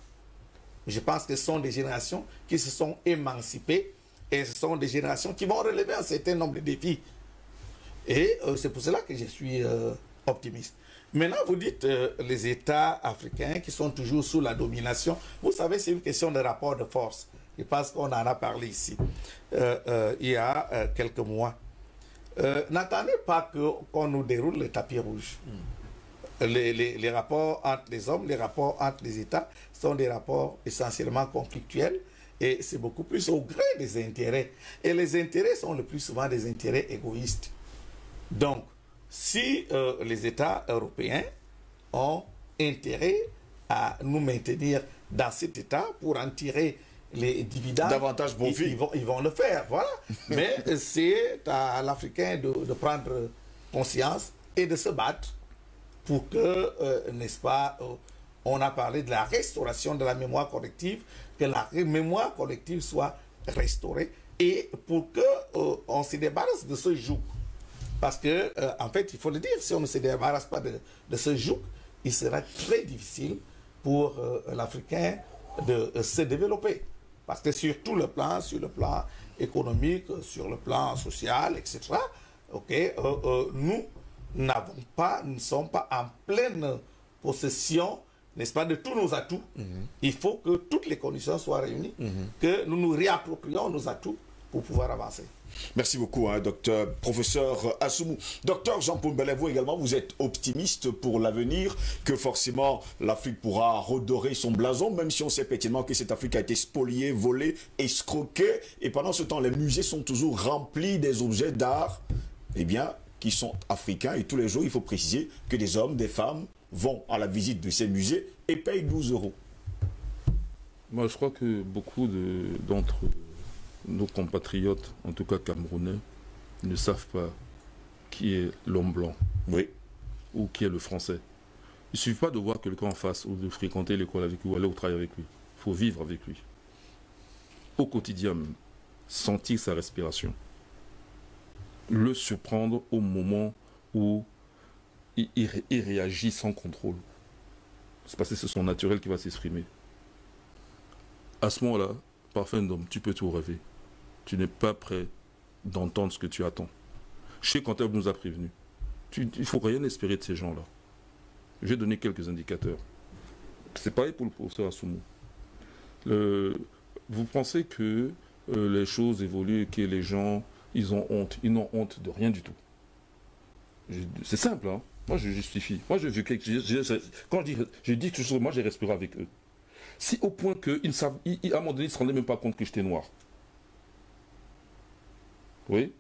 Je pense que ce sont des générations qui se sont émancipées et ce sont des générations qui vont relever un certain nombre de défis. Et c'est pour cela que je suis optimiste. Maintenant, vous dites les États africains qui sont toujours sous la domination. Vous savez, c'est une question de rapport de force. Je pense qu'on en a parlé ici il y a quelques mois. N'attendez pas qu'on nous déroule le tapis rouge. Les rapports entre les hommes, les rapports entre les États sont des rapports essentiellement conflictuels et c'est beaucoup plus au gré des intérêts. Et les intérêts sont le plus souvent des intérêts égoïstes. Donc, si les États européens ont intérêt à nous maintenir dans cet État pour en tirer les dividendes, davantage bon ils vont le faire, voilà. Mais c'est à l'Africain de prendre conscience et de se battre pour que, n'est-ce pas, on a parlé de la restauration de la mémoire collective, que la mémoire collective soit restaurée et pour qu'on se débarrasse de ce joug. Parce que, en fait, il faut le dire, si on ne se débarrasse pas de ce joug, il sera très difficile pour l'Africain de se développer. Parce que sur tout le plan, sur le plan économique, sur le plan social, etc., nous ne sommes pas en pleine possession, n'est-ce pas, de tous nos atouts. Il faut que toutes les conditions soient réunies, que nous nous réapproprions nos atouts pour pouvoir avancer. Merci beaucoup, hein, docteur, professeur Assoumou. Docteur Jean-Paul Mbellet, vous également, vous êtes optimiste pour l'avenir, que forcément l'Afrique pourra redorer son blason, même si on sait pertinemment que cette Afrique a été spoliée, volée, escroquée, et pendant ce temps, les musées sont toujours remplis des objets d'art, eh bien, qui sont africains, et tous les jours, il faut préciser que des hommes, des femmes vont à la visite de ces musées et payent 12 €. Moi, je crois que beaucoup d'entre nos compatriotes, en tout cas camerounais, ne savent pas qui est l'homme blanc, oui, ou qui est le français. Il ne suffit pas de voir quelqu'un en face ou de fréquenter l'école avec lui ou aller au travail avec lui. Il faut vivre avec lui. Au quotidien même. Sentir sa respiration. Le surprendre au moment où il réagit sans contrôle. C'est parce que c'est son naturel qui va s'exprimer. À ce moment-là, parfait d'homme, tu peux tout rêver. Tu n'es pas prêt d'entendre ce que tu attends. Chez Cantab nous a prévenu. Il ne faut rien espérer de ces gens-là. J'ai donné quelques indicateurs. C'est pareil pour le professeur Assoumo. Vous pensez que les choses évoluent et que les gens, ils ont honte. Ils n'ont honte de rien du tout. C'est simple, hein. Moi, je justifie. Moi, quand je dis toujours, moi, j'ai respiré avec eux. Si au point qu'à un moment donné, ils ne se rendaient même pas compte que j'étais noir. Oui.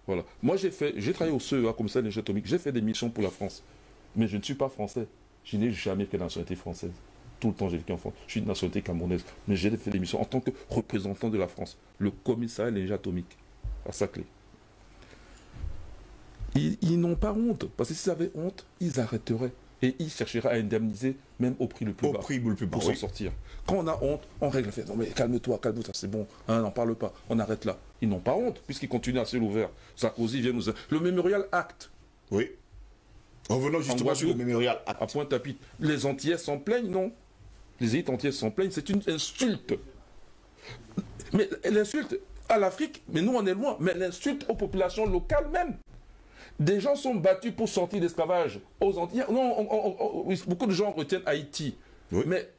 Voilà. Moi, j'ai travaillé au CEA, comme ça, l'énergie atomique. J'ai fait des missions pour la France. Mais je ne suis pas français. Je n'ai jamais fait de nationalité française. Tout le temps, j'ai vécu en France. Je suis de nationalité camerounaise. Mais j'ai fait des missions en tant que représentant de la France. Le commissariat de l'énergie atomique. À Saclay. Ils n'ont pas honte. Parce que s'ils avaient honte, ils arrêteraient. Et ils chercheraient à indemniser, même au prix le plus bas. Pour s'en sortir. Quand on a honte, on règle l'affaire. Non mais calme-toi, c'est bon. Hein, n'en parle pas. On arrête là. Ils n'ont pas honte, puisqu'ils continuent à ciel ouvert. Sarkozy vient nous... Le Memorial Act. Oui. Revenons justement sur le Memorial Act. À Pointe-à-Pitre. Les Antillais s'en plaignent, non? Les élites antillaises s'en plaignent. C'est une insulte. Mais l'insulte à l'Afrique, mais nous on est loin. Mais l'insulte aux populations locales même. Des gens sont battus pour sortir d'esclavage aux Antilles. Non, beaucoup de gens retiennent Haïti. Oui. Mais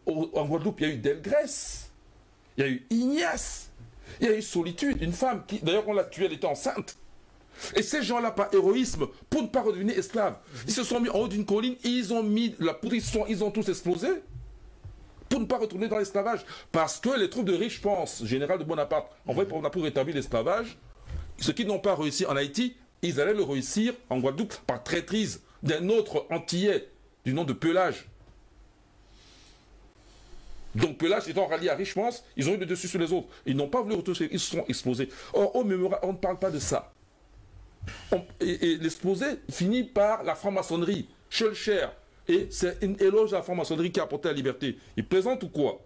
en Guadeloupe, il y a eu Delgrès. Il y a eu Ignace. Il y a eu Solitude, une femme qui, d'ailleurs, on l'a tuée, elle était enceinte. Et ces gens-là, par héroïsme, pour ne pas redevenir esclaves, ils se sont mis en haut d'une colline, ils ont mis la poudre, ils ont tous explosé. Pour ne pas retourner dans l'esclavage. Parce que les troupes de riches, je pense, général de Bonaparte, envoyé pour rétablir l'esclavage, ceux qui n'ont pas réussi en Haïti, ils allaient le réussir en Guadeloupe par traîtrise d'un autre Antillais du nom de Pelage. Donc Pelage étant rallié à Richemont, ils ont eu le dessus sur les autres. Ils n'ont pas voulu retourner, ils se sont explosés. Or, au Memorial, on ne parle pas de ça. Et l'explosé finit par la franc-maçonnerie, Schulcher. Et c'est une éloge à la franc-maçonnerie qui a apporté la liberté. Ils plaisantent ou quoi?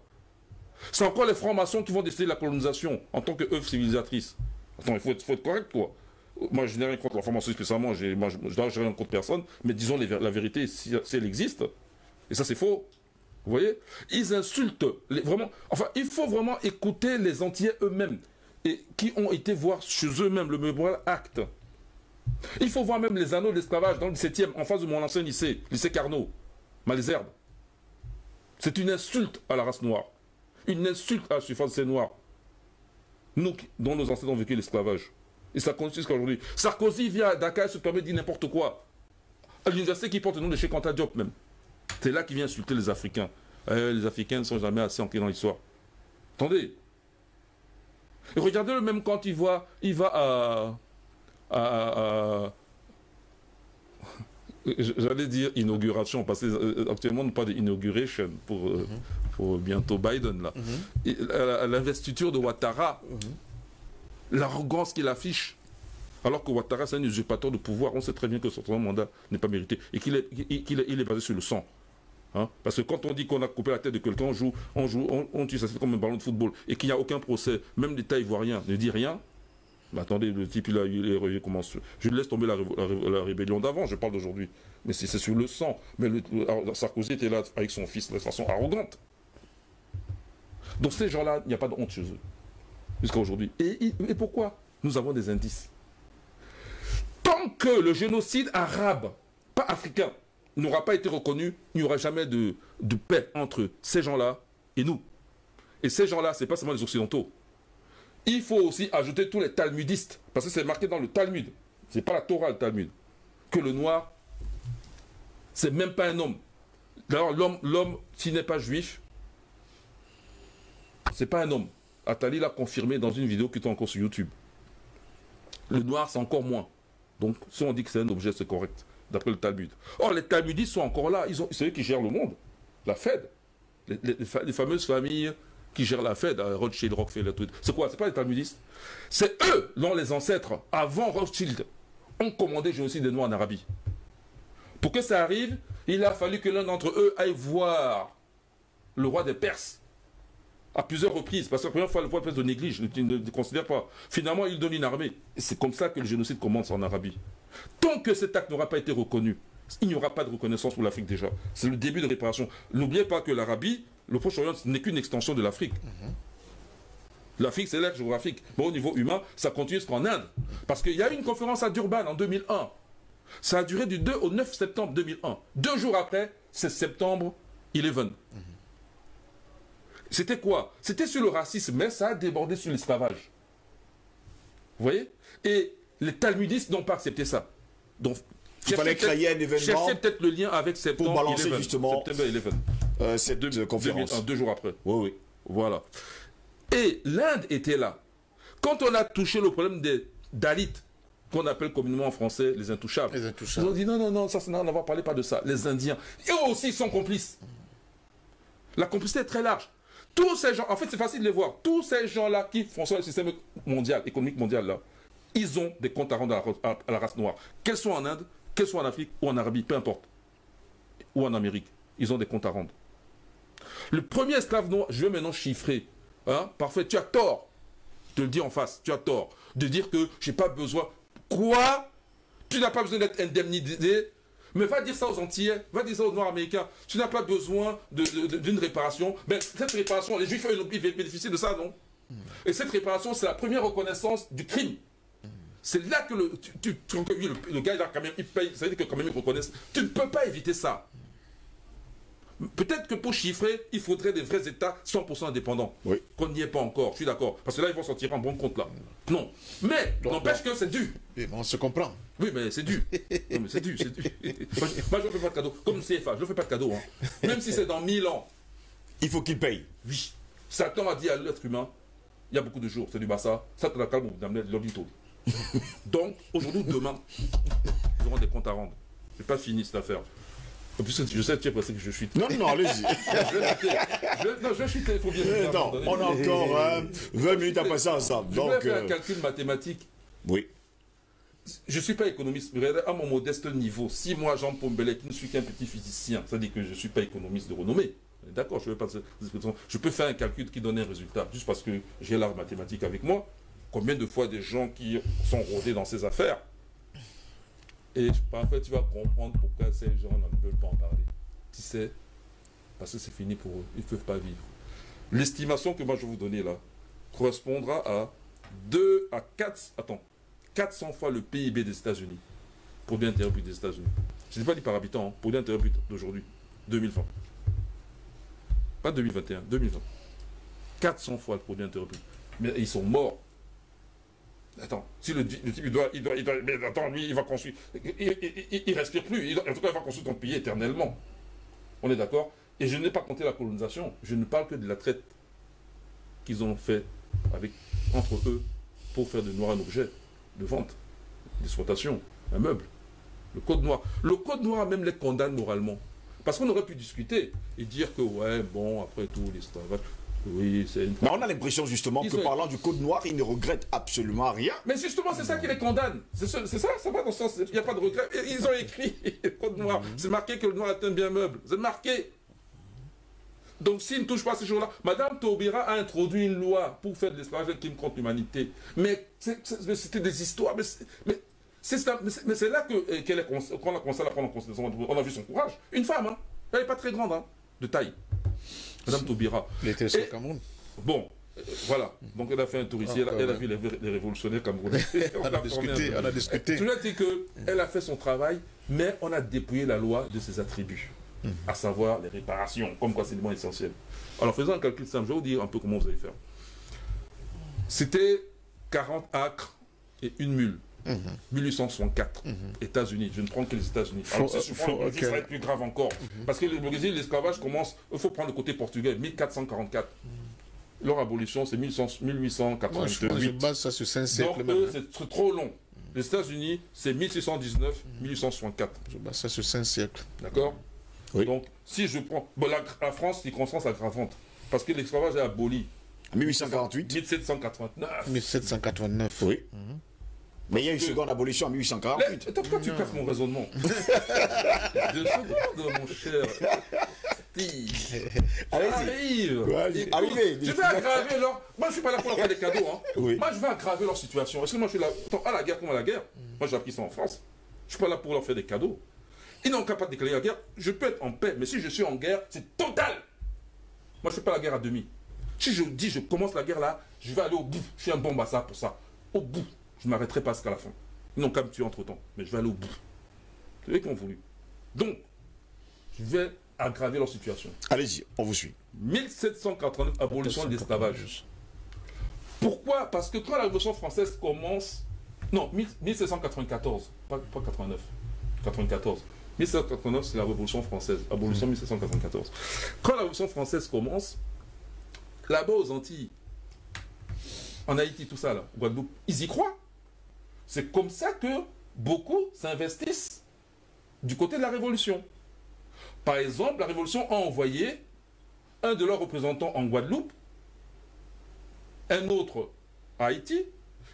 C'est encore les francs-maçons qui vont décider la colonisation en tant qu'œuvre civilisatrice. Attends, il faut être correct, quoi. Moi, je n'ai rien contre la formation spécialement, je n'ai rien contre personne, mais disons la vérité, si elle existe, et ça c'est faux, vous voyez, ils insultent, vraiment, enfin, il faut vraiment écouter les Antillais eux-mêmes, et qui ont été voir chez eux-mêmes le Memorial Act. Il faut voir même les anneaux d'esclavage dans le 17e, en face de mon ancien lycée Carnot, Malesherbes. C'est une insulte à la race noire, une insulte à la surface des Noirs, nous, dont nos ancêtres ont vécu l'esclavage. Et ça continue jusqu'à aujourd'hui. Sarkozy vient à Dakar et se permet de dire n'importe quoi. À l'université qui porte le nom de Cheikh Anta Diop même. C'est là qu'il vient insulter les Africains. Les Africains ne sont jamais assez ancrés dans l'histoire. Attendez. Et regardez-le même quand il va j'allais dire inauguration, parce qu'actuellement on parle d'inauguration pour bientôt Biden là. L'investiture de Ouattara. L'arrogance qu'il affiche, alors que Ouattara c'est un usurpateur de pouvoir, on sait très bien que son mandat n'est pas mérité et qu'il est basé sur le sang. Hein? Parce que quand on dit qu'on a coupé la tête de quelqu'un, on tue ça comme un ballon de football et qu'il n'y a aucun procès, même l'État ivoirien ne dit rien. Mais attendez, le type il commence. Je laisse tomber la rébellion d'avant, je parle d'aujourd'hui. Mais c'est sur le sang. Mais Sarkozy était là avec son fils de façon arrogante. Donc ces gens-là, il n'y a pas de honte chez eux. Jusqu'à aujourd'hui. Et pourquoi? Nous avons des indices. Tant que le génocide arabe, pas africain, n'aura pas été reconnu, il n'y aura jamais de paix entre ces gens-là et nous. Et ces gens-là, ce n'est pas seulement les Occidentaux. Il faut aussi ajouter tous les talmudistes, parce que c'est marqué dans le Talmud, c'est pas la Torah le Talmud, que le noir, c'est même pas un homme. D'ailleurs, l'homme, s'il n'est pas juif, c'est pas un homme. Attali l'a confirmé dans une vidéo qui est encore sur YouTube. Le noir, c'est encore moins. Donc, si on dit que c'est un objet, c'est correct, d'après le Talmud. Or, les talmudistes sont encore là. C'est eux qui gèrent le monde. La Fed. Les fameuses familles qui gèrent la Fed, Rothschild, Rockefeller, tout. C'est quoi? C'est pas les talmudistes. C'est eux, dont les ancêtres, avant Rothschild, ont commandé le génocide des Noirs en Arabie. Pour que ça arrive, Il a fallu que l'un d'entre eux aille voir le roi des Perses à plusieurs reprises, parce que la première fois, le roi des Perses le néglige, ne le considère pas. Finalement, il donne une armée. Et c'est comme ça que le génocide commence en Arabie. Tant que cet acte n'aura pas été reconnu, il n'y aura pas de reconnaissance pour l'Afrique déjà. C'est le début de réparation. N'oubliez pas que l'Arabie, le Proche-Orient, n'est qu'une extension de l'Afrique. L'Afrique, c'est l'aire géographique. Mais au niveau humain, ça continue jusqu'en Inde. Parce qu'il y a eu une conférence à Durban en 2001. Ça a duré du 2 au 9 septembre 2001. 2 jours après, c'est septembre 11. C'était quoi? C'était sur le racisme, mais ça a débordé sur l'esclavage. Vous voyez? Et les talmudistes n'ont pas accepté ça. Donc, il fallait créer un événement. Cherchez peut-être le lien avec septembre pour balancer 11, justement septembre 11. cette conférence. 2001, 2 jours après. Oui, oui. Voilà. Et l'Inde était là. Quand on a touché le problème des Dalits, qu'on appelle communément en français les intouchables, ils ont dit non, ça n'a rien à voir, parlez pas de ça. Les Indiens, eux aussi sont complices. La complicité est très large. Tous ces gens, en fait c'est facile de les voir, tous ces gens-là qui font ça le système mondial, économique mondial là, ils ont des comptes à rendre à la race noire. Qu'elles soient en Inde, qu'elles soient en Afrique ou en Arabie, peu importe. Ou en Amérique, ils ont des comptes à rendre. Le premier esclave noir, je vais maintenant chiffrer. Hein, parfait, tu as tort. Je te le dis en face, tu as tort. De dire que j'ai pas besoin. Quoi? Tu n'as pas besoin d'être indemnisé. Mais va dire ça aux Antillais, va dire ça aux Noirs américains. Tu n'as pas besoin d'une réparation. Ben, cette réparation, les Juifs, ils bénéficient de ça, non? Et cette réparation, c'est la première reconnaissance du crime. C'est là que le gars, là, quand même, il paye. Ça veut dire que quand même, ils reconnaissent. Tu ne peux pas éviter ça. Peut-être que pour chiffrer, il faudrait des vrais États 100% indépendants. Oui. Qu'on n'y est pas encore, je suis d'accord. Parce que là, ils vont s'en tirer en bon compte, là. Non. Mais, n'empêche que c'est dû. Et on se comprend. Oui, mais c'est dû. Non, mais c'est dû, c'est dû. Moi, je ne fais pas de cadeau. Comme CFA, je ne fais pas de cadeau. Hein. Même si c'est dans 1000 ans. Il faut qu'il paye. Oui. Satan a dit à l'être humain, il y a beaucoup de jours, c'est du bassa. Ça te la calme, vous d'amener l'auditoire. Donc, aujourd'hui, demain, ils auront des comptes à rendre. C'est pas fini cette affaire. En plus, je sais, tu es pressé que je suis. Non, allez-y. je suis il faut bien. Non, on a encore 20 minutes à passer ensemble. Je vais faire un calcul mathématique. Oui. Je ne suis pas économiste, mais à mon modeste niveau, si moi, Jean Pombellet, qui ne suis qu'un petit physicien, ça dit que je ne suis pas économiste de renommée. D'accord, je peux faire un calcul qui donne un résultat, juste parce que j'ai l'art mathématique avec moi. Combien de fois des gens qui sont rodés dans ces affaires? Et en fait, tu vas comprendre pourquoi ces gens ne veulent pas en parler. Tu sais, parce que c'est fini pour eux. Ils ne peuvent pas vivre. L'estimation que moi je vais vous donner là correspondra à 400 fois le PIB des États-Unis. Produit intérieur brut des États-Unis. Je n'ai pas dit par habitant, hein, produit intérieur brut d'aujourd'hui, 2020. Pas 2021, 2020. 400 fois le produit intérieur brut. Mais ils sont morts. Attends, si le type il doit, mais attends, lui, il va construire. Il respire plus. En tout cas, il va construire ton pays éternellement. On est d'accord? Et je n'ai pas compté la colonisation. Je ne parle que de la traite qu'ils ont fait entre eux pour faire de Noirs un objet de vente, d'exploitation, un meuble. Le Code noir. Le Code noir même les condamne moralement. Parce qu'on aurait pu discuter et dire que, ouais, bon, après tout, l'esclavage. Oui, c'est une... Mais on a l'impression justement que parlant du Code noir, ils ne regrettent absolument rien. Mais justement, c'est ça qui les condamne. C'est ça, ça va dans ce sens. Il n'y a pas de regret. Ils ont écrit le Code noir. C'est marqué que le noir est un bien meuble. C'est marqué. Donc s'ils ne touchent pas ces jours-là, Madame Taubira a introduit une loi pour faire de l'esclavage un crime contre l'humanité. Mais c'était des histoires. Mais c'est là qu'on a commencé à la prendre en considération. On a vu son courage. Une femme, hein. Elle n'est pas très grande, hein, de taille. Madame Taubira. Elle était sur le Cameroun. Bon, voilà. Donc elle a fait un tour ici, elle a vu les révolutionnaires camerounais. on a discuté. Tout le monde dit qu'elle a fait son travail, mais on a dépouillé la loi de ses attributs, à savoir les réparations, comme quoi c'est l'élément essentiel. Alors faisons un calcul simple, je vais vous dire un peu comment vous allez faire. C'était 40 acres et une mule. 1864, États-Unis. Je ne prends que les États-Unis. Alors, si je prends le Brésil, ça va être plus grave encore. Parce que le Brésil, l'esclavage commence, il faut prendre le côté portugais, 1444. Leur abolition, c'est 1888. Moi, je base ça sur 5 siècles. Donc, eux, c'est trop long. Les États-Unis, c'est 1619, 1864. Je base ça sur 5 siècles. D'accord? Oui. Donc, si je prends. Bon, la France, circonstance aggravante. Parce que l'esclavage est aboli. 1848. 1789. 1789. Oui. Mais il y a une seconde abolition en 1848. Pourquoi tu casses mon raisonnement? 2 secondes, mon cher. Arrive. Ouais, arrivez. Je vais aggraver leur... Moi, je suis pas là pour leur faire des cadeaux. Hein. Oui. Moi, je vais aggraver leur situation. Est-ce que moi, je suis là... À la guerre comme à la guerre. Moi, j'ai appris ça en France. Je suis pas là pour leur faire des cadeaux. Ils n'ont qu'à pas déclarer la guerre. Je peux être en paix, mais si je suis en guerre, c'est total. Moi, je fais pas la guerre à demi. Si je dis, je commence la guerre là, je vais aller au bout. Je suis un bon bâtard pour ça. Au bout. Je ne m'arrêterai pas jusqu'à la fin. Ils n'ont qu'à me tuer entre-temps. Mais je vais aller au bout. C'est eux qui ont voulu. Donc, je vais aggraver leur situation. Allez-y, on vous suit. 1789, abolition de l'esclavage. Pourquoi? Parce que quand la Révolution française commence... Non, 1794, pas 89. 94. 1789, c'est la Révolution française. Abolition 1794. Quand la Révolution française commence, là-bas aux Antilles, en Haïti, tout ça, là, Guadeloupe, ils y croient. C'est comme ça que beaucoup s'investissent du côté de la Révolution. Par exemple, la Révolution a envoyé un de leurs représentants en Guadeloupe, un autre à Haïti,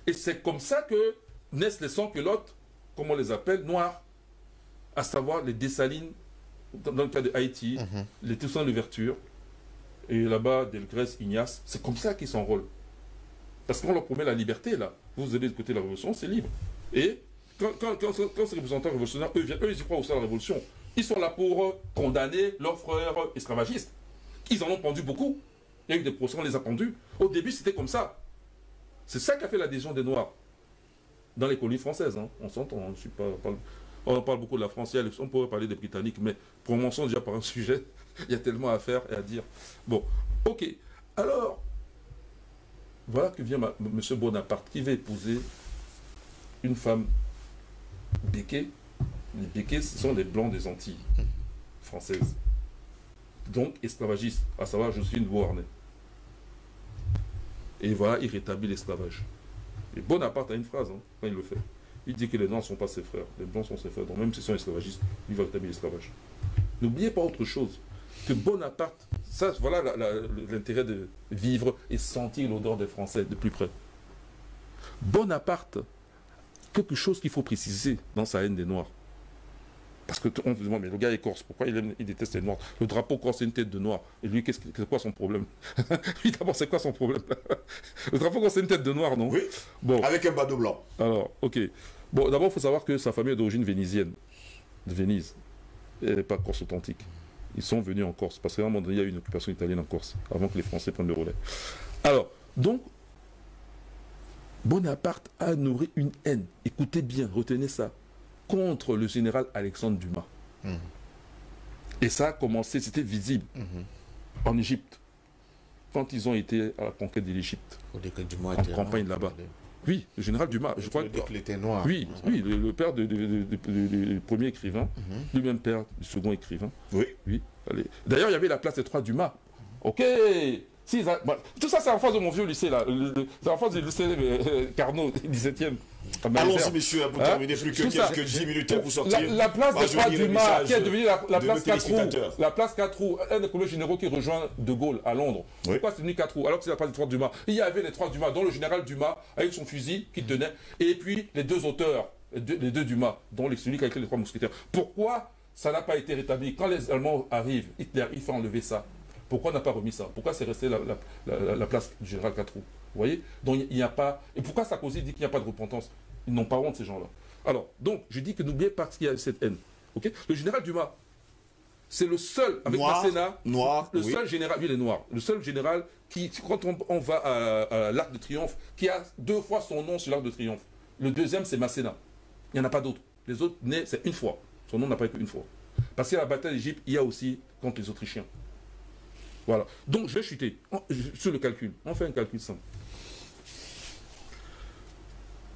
et c'est comme ça que naissent les sans-culottes, comme on les appelle, noirs, à savoir les Dessalines, dans le cas de Haïti, les Toussaint Louverture, et là-bas, Delgrès, Ignace, c'est comme ça qu'ils s'enrôlent. Parce qu'on leur promet la liberté, là. Vous allez du côté de la Révolution, c'est libre. Et quand ces représentants révolutionnaires, eux, ils y croient aussi à la Révolution. Ils sont là pour condamner leurs frères esclavagistes. Ils en ont pendu beaucoup. Il y a eu des procès, on les a pendus. Au début, c'était comme ça. C'est ça qui a fait l'adhésion des Noirs dans les colonies françaises. Hein. On s'entend, on parle beaucoup de la France, on pourrait parler des Britanniques, mais commençons déjà par un sujet. Il y a tellement à faire et à dire. Bon, ok. Alors, voilà que vient M. Bonaparte, qui va épouser une femme béquée. Les béquets, ce sont les blancs des Antilles françaises. Donc, esclavagistes, à savoir Joséphine Beauharnais. Et voilà, il rétablit l'esclavage. Et Bonaparte a une phrase, hein, quand il le fait. Il dit que les Noirs ne sont pas ses frères, les Blancs sont ses frères. Donc même s'ils sont esclavagistes, il va rétablir l'esclavage. N'oubliez pas autre chose, que Bonaparte, ça, voilà l'intérêt de vivre et sentir l'odeur des Français de plus près. Bonaparte, quelque chose qu'il faut préciser dans sa haine des Noirs. Parce que on se demande, mais le gars est corse, pourquoi il déteste les Noirs? Le drapeau corse, c'est une tête de noir. Et lui, c'est quoi son problème? Lui, d'abord, c'est quoi son problème? Le drapeau corse, c'est une tête de noir, non? Oui, bon. Avec un bandeau blanc. Alors, ok. Bon, d'abord, il faut savoir que sa famille est d'origine vénitienne, de Venise. Elle n'est pas corse authentique. Ils sont venus en Corse, parce qu'à un moment donné, il y a eu une occupation italienne en Corse, avant que les Français prennent le relais. Alors, donc, Bonaparte a nourri une haine, écoutez bien, retenez ça, contre le général Alexandre Dumas. Et ça a commencé, c'était visible, en Égypte, quand ils ont été à la conquête de l'Égypte, en campagne là-bas. Oui, le général Dumas, je crois qu'il était noir. Oui, oui, le père du premier écrivain, lui-même père du second écrivain. Oui. Oui, allez. D'ailleurs, il y avait la place des trois Dumas. Ok. Si, tout ça, c'est en face de mon vieux lycée, là. C'est en face du lycée Carnot, 17e. Allons-y, messieurs, pour terminer, plus que quelques 10 minutes pour sortir. La place des trois Dumas, qui est devenue la place 4 roues. La place 4 roues, un des premiers généraux qui rejoint De Gaulle à Londres. Oui. Pourquoi c'est devenu 4 roues alors que c'est la place des trois Dumas? Il y avait les trois Dumas, dont le général Dumas, avec son fusil qui tenait, et puis les deux auteurs, les deux Dumas, dont celui qui a écrit les trois mousquetaires. Pourquoi ça n'a pas été rétabli? Quand les Allemands arrivent, Hitler, il fait enlever ça. Pourquoi on n'a pas remis ça? Pourquoi c'est resté la place du général 4 roues? Vous voyez? Donc il n'y a pas... Et pourquoi Sarkozy dit qu'il n'y a pas de repentance? Ils n'ont pas honte, ces gens-là. Alors, donc, je dis que n'oubliez pas qu'il y a cette haine. Okay? Le général Dumas, c'est le seul, avec Masséna, le seul général, lui il est noir, le seul général qui, quand on va à l'Arc de Triomphe, qui a 2 fois son nom sur l'Arc de Triomphe. Le deuxième, c'est Masséna. Il n'y en a pas d'autres. Les autres, c'est une fois. Son nom n'a pas été une fois. Parce qu'il y a la bataille d'Égypte, il y a aussi contre les Autrichiens. Voilà. Donc, je vais chuter sur le calcul. On fait un calcul simple.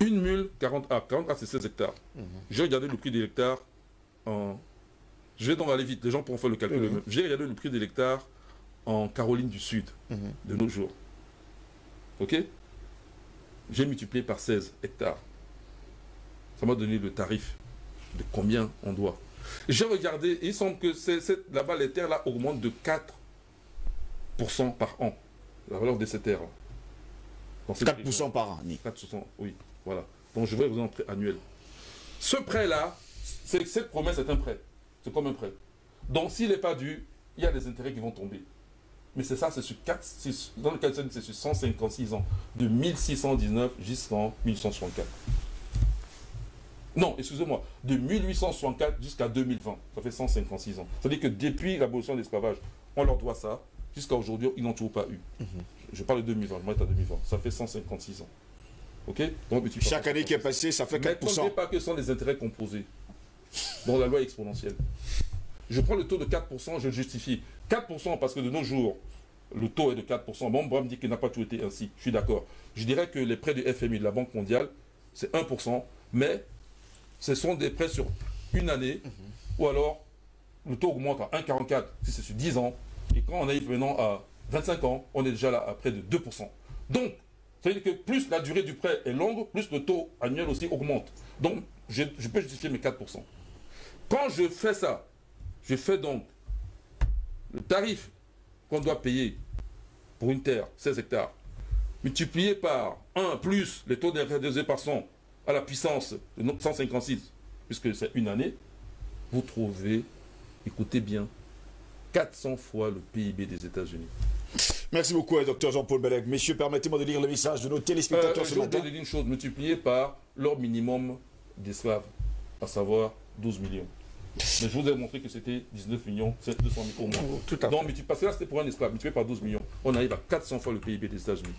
Une mule, 40 acres, c'est 16 hectares. J'ai regardé le prix de l'hectare en... Je vais donc aller vite, les gens pourront faire le calcul. J'ai regardé le prix de l'hectare en Caroline du Sud, de nos jours. Ok? J'ai multiplié par 16 hectares. Ça m'a donné le tarif de combien on doit. J'ai regardé, et il semble que là-bas, les terres là augmentent de 4% par an. La valeur de ces terres. 4% par an. 4%, oui. Voilà. Donc je vais vous donner un prêt annuel. Ce prêt-là, cette promesse est un prêt. C'est comme un prêt. Donc s'il n'est pas dû, il y a des intérêts qui vont tomber. Mais c'est ça, c'est sur dans le cas de c'est sur 156 ans, de 1619 jusqu'en 1864. Non, excusez-moi, de 1864 jusqu'à 2020, ça fait 156 ans. C'est-à-dire que depuis l'abolition de l'esclavage, on leur doit ça, jusqu'à aujourd'hui, ils n'ont toujours pas eu. Je parle de 2020, je m'arrête à 2020, ça fait 156 ans. Ok? Donc, chaque année qui est passée, ça fait 4%. Mais ne comptez pas que ce sont des intérêts composés, dont la loi est exponentielle. Je prends le taux de 4%, je le justifie. 4% parce que de nos jours, le taux est de 4%. Bon, on me dit qu'il n'a pas tout été ainsi. Je suis d'accord. Je dirais que les prêts du FMI, de la Banque mondiale, c'est 1%, mais ce sont des prêts sur une année, ou alors le taux augmente à 1,44 si c'est sur 10 ans, et quand on arrive maintenant à 25 ans, on est déjà là à près de 2%. Donc, ça veut dire que plus la durée du prêt est longue, plus le taux annuel aussi augmente. Donc, je peux justifier mes 4%. Quand je fais ça, je fais donc le tarif qu'on doit payer pour une terre, 16 hectares, multiplié par 1 plus les taux d'intérêt de 2% à la puissance de 156, puisque c'est une année, vous trouvez, écoutez bien, 400 fois le PIB des États-Unis. Merci beaucoup, Dr Jean-Paul Bellec. Messieurs, permettez-moi de lire le message de nos téléspectateurs ce matin. Je vais vous dire une chose, multiplié par leur minimum d'esclaves, à savoir 12 millions. Mais je vous ai montré que c'était 19 millions, c'est 200 000 au moins. Tout à fait. Donc, parce que là, c'était pour un esclave, multiplié par 12 millions. On arrive à 400 fois le PIB des États-Unis.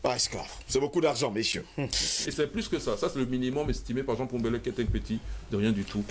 Par esclave. C'est beaucoup d'argent, messieurs. Et c'est plus que ça. Ça, c'est le minimum estimé par Jean-Paul Bellec, qui est un petit, de rien du tout.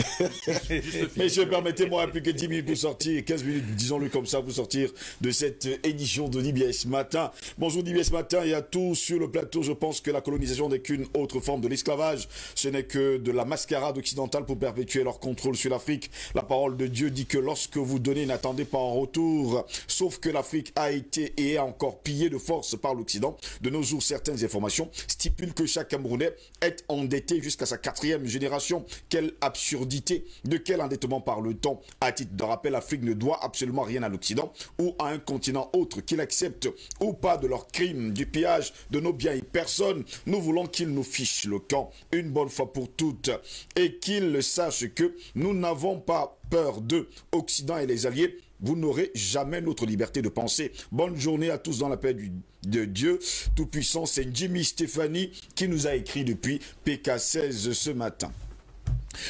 Messieurs, permettez-moi plus que 10 minutes pour sortir, 15 minutes, disons-le comme ça, pour sortir de cette édition de DBS Matin. Bonjour DBS Matin, il y a tout sur le plateau. Je pense que la colonisation n'est qu'une autre forme de l'esclavage. Ce n'est que de la mascarade occidentale pour perpétuer leur contrôle sur l'Afrique. La parole de Dieu dit que lorsque vous donnez, n'attendez pas en retour. Sauf que l'Afrique a été et est encore pillée de force par l'Occident. De nos jours, certaines informations stipulent que chaque Camerounais est endetté jusqu'à sa 4e génération. Quelle absurdité! De quel endettement parle-t-on? À titre de rappel, l'Afrique ne doit absolument rien à l'Occident ou à un continent autre qu'il accepte ou pas de leurs crimes, du pillage de nos biens et personnes. Nous voulons qu'ils nous fichent le camp une bonne fois pour toutes et qu'ils sachent que nous n'avons pas peur d'eux, Occident et les alliés. Vous n'aurez jamais notre liberté de penser. Bonne journée à tous dans la paix de Dieu Tout-Puissant. C'est Jimmy Stéphanie qui nous a écrit depuis PK16 ce matin.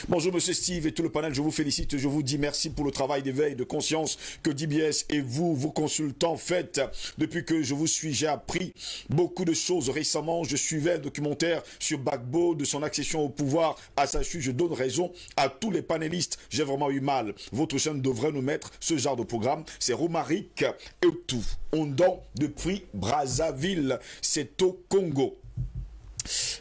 Bonjour Monsieur Steve et tout le panel, je vous félicite, je vous dis merci pour le travail d'éveil de conscience que DBS et vous, vos consultants, faites. Depuis que je vous suis, j'ai appris beaucoup de choses récemment. Je suivais un documentaire sur Gbagbo, de son accession au pouvoir à sa chute. Je donne raison à tous les panélistes. J'ai vraiment eu mal. Votre chaîne devrait nous mettre ce genre de programme. C'est Romaric et tout. Ondon depuis Brazzaville. C'est au Congo.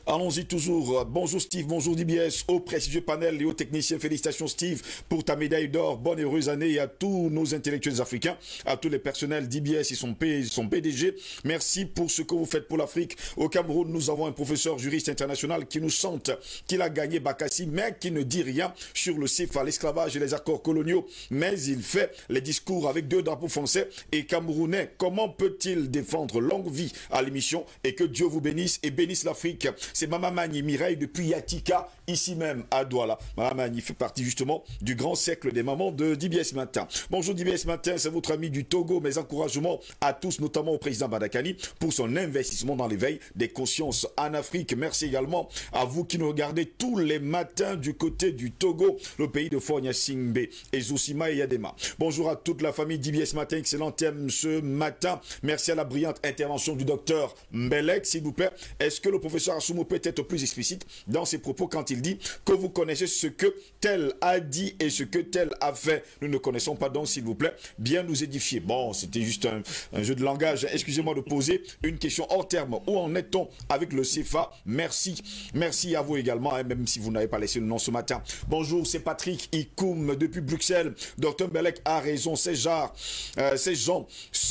Allons-y toujours. Bonjour Steve, bonjour DBS, au prestigieux panel et aux techniciens. Félicitations Steve pour ta médaille d'or. Bonne et heureuse année et à tous nos intellectuels africains, à tous les personnels d'DBS et son PDG. Merci pour ce que vous faites pour l'Afrique. Au Cameroun, nous avons un professeur juriste international qui nous chante qu'il a gagné Bakassi, mais qui ne dit rien sur le CFA, l'esclavage et les accords coloniaux. Mais il fait les discours avec 2 drapeaux français et camerounais. Comment peut-il défendre longue vie à l'émission et que Dieu vous bénisse et bénisse l'Afrique? C'est Mama Mani Mireille depuis Yatika, ici même à Douala. Mama Mani fait partie justement du grand cercle des mamans de DBS Matin. Bonjour DBS Matin, c'est votre ami du Togo. Mes encouragements à tous, notamment au président Badakani, pour son investissement dans l'éveil des consciences en Afrique. Merci également à vous qui nous regardez tous les matins du côté du Togo, le pays de Fornia Singbe, et Zosima et Yadema. Bonjour à toute la famille DBS Matin, excellent thème ce matin. Merci à la brillante intervention du docteur Mbelek, s'il vous plaît. Est-ce que le professeur Assoumo peut être plus explicite dans ses propos quand il dit que vous connaissez ce que tel a dit et ce que tel a fait? Nous ne connaissons pas, donc s'il vous plaît, bien nous édifier. Bon, c'était juste un jeu de langage. Excusez-moi de poser une question hors terme. Où en est-on avec le CFA? Merci. Merci à vous également, hein, même si vous n'avez pas laissé le nom ce matin. Bonjour, c'est Patrick Ikoum depuis Bruxelles. Dr Bellec a raison. Ces gens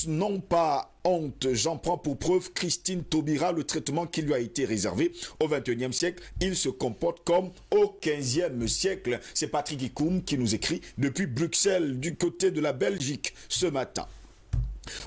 n'ont pas honte. J'en prends pour preuve Christine Taubira, le traitement qui lui a été réservé au XXIe siècle. Il se comporte comme au XVe siècle. C'est Patrick Ikoum qui nous écrit depuis Bruxelles, du côté de la Belgique, ce matin.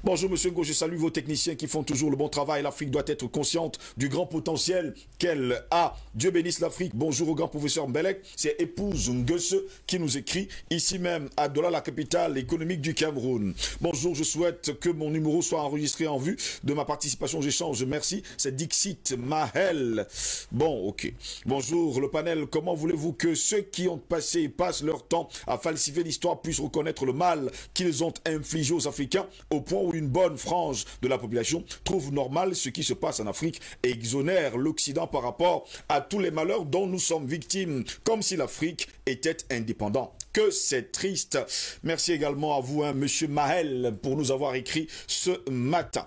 Bonjour Monsieur Ngo, je salue vos techniciens qui font toujours le bon travail. L'Afrique doit être consciente du grand potentiel qu'elle a. Dieu bénisse l'Afrique. Bonjour au grand professeur Mbelek. C'est épouse Nguesse qui nous écrit ici même à Douala, la capitale économique du Cameroun. Bonjour, je souhaite que mon numéro soit enregistré en vue de ma participation. J'échange. Merci. C'est Dixit Mahel. Bon, ok. Bonjour le panel. Comment voulez-vous que ceux qui ont passé et passent leur temps à falsifier l'histoire puissent reconnaître le mal qu'ils ont infligé aux Africains au point où une bonne frange de la population trouve normal ce qui se passe en Afrique et exonère l'Occident par rapport à tous les malheurs dont nous sommes victimes, comme si l'Afrique était indépendante. Que c'est triste. Merci également à vous, hein, Monsieur Mahel, pour nous avoir écrit ce matin.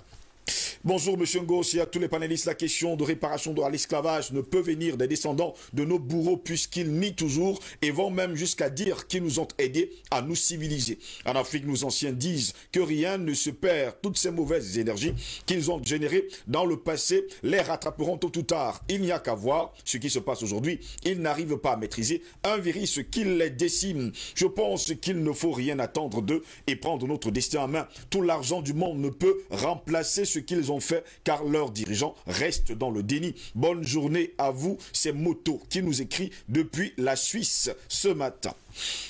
Bonjour Monsieur Ngo, et à tous les panélistes, la question de réparation de l'esclavage ne peut venir des descendants de nos bourreaux puisqu'ils nient toujours et vont même jusqu'à dire qu'ils nous ont aidés à nous civiliser. En Afrique, nos anciens disent que rien ne se perd. Toutes ces mauvaises énergies qu'ils ont générées dans le passé les rattraperont tôt ou tard. Il n'y a qu'à voir ce qui se passe aujourd'hui. Ils n'arrivent pas à maîtriser un virus qui les décime. Je pense qu'il ne faut rien attendre d'eux et prendre notre destin en main. Tout l'argent du monde ne peut remplacer ce qu'ils ont fait car leurs dirigeants restent dans le déni. Bonne journée à vous, c'est Moto qui nous écrit depuis la Suisse ce matin.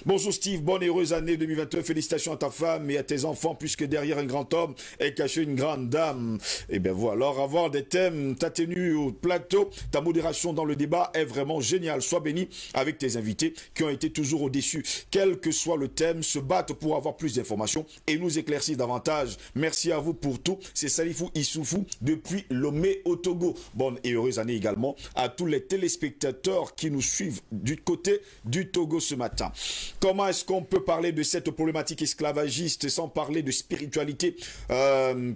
Bonjour Steve, bonne et heureuse année 2021, félicitations à ta femme et à tes enfants puisque derrière un grand homme est cachée une grande dame. Et bien voilà, alors avoir des thèmes, ta tenue au plateau, ta modération dans le débat est vraiment génial. Sois béni avec tes invités qui ont été toujours au-dessus. Quel que soit le thème, se battent pour avoir plus d'informations et nous éclaircir davantage. Merci à vous pour tout. C'est Salifou Issoufou depuis Lomé au Togo. Bonne et heureuse année également à tous les téléspectateurs qui nous suivent du côté du Togo ce matin. Comment est-ce qu'on peut parler de cette problématique esclavagiste sans parler de spiritualité?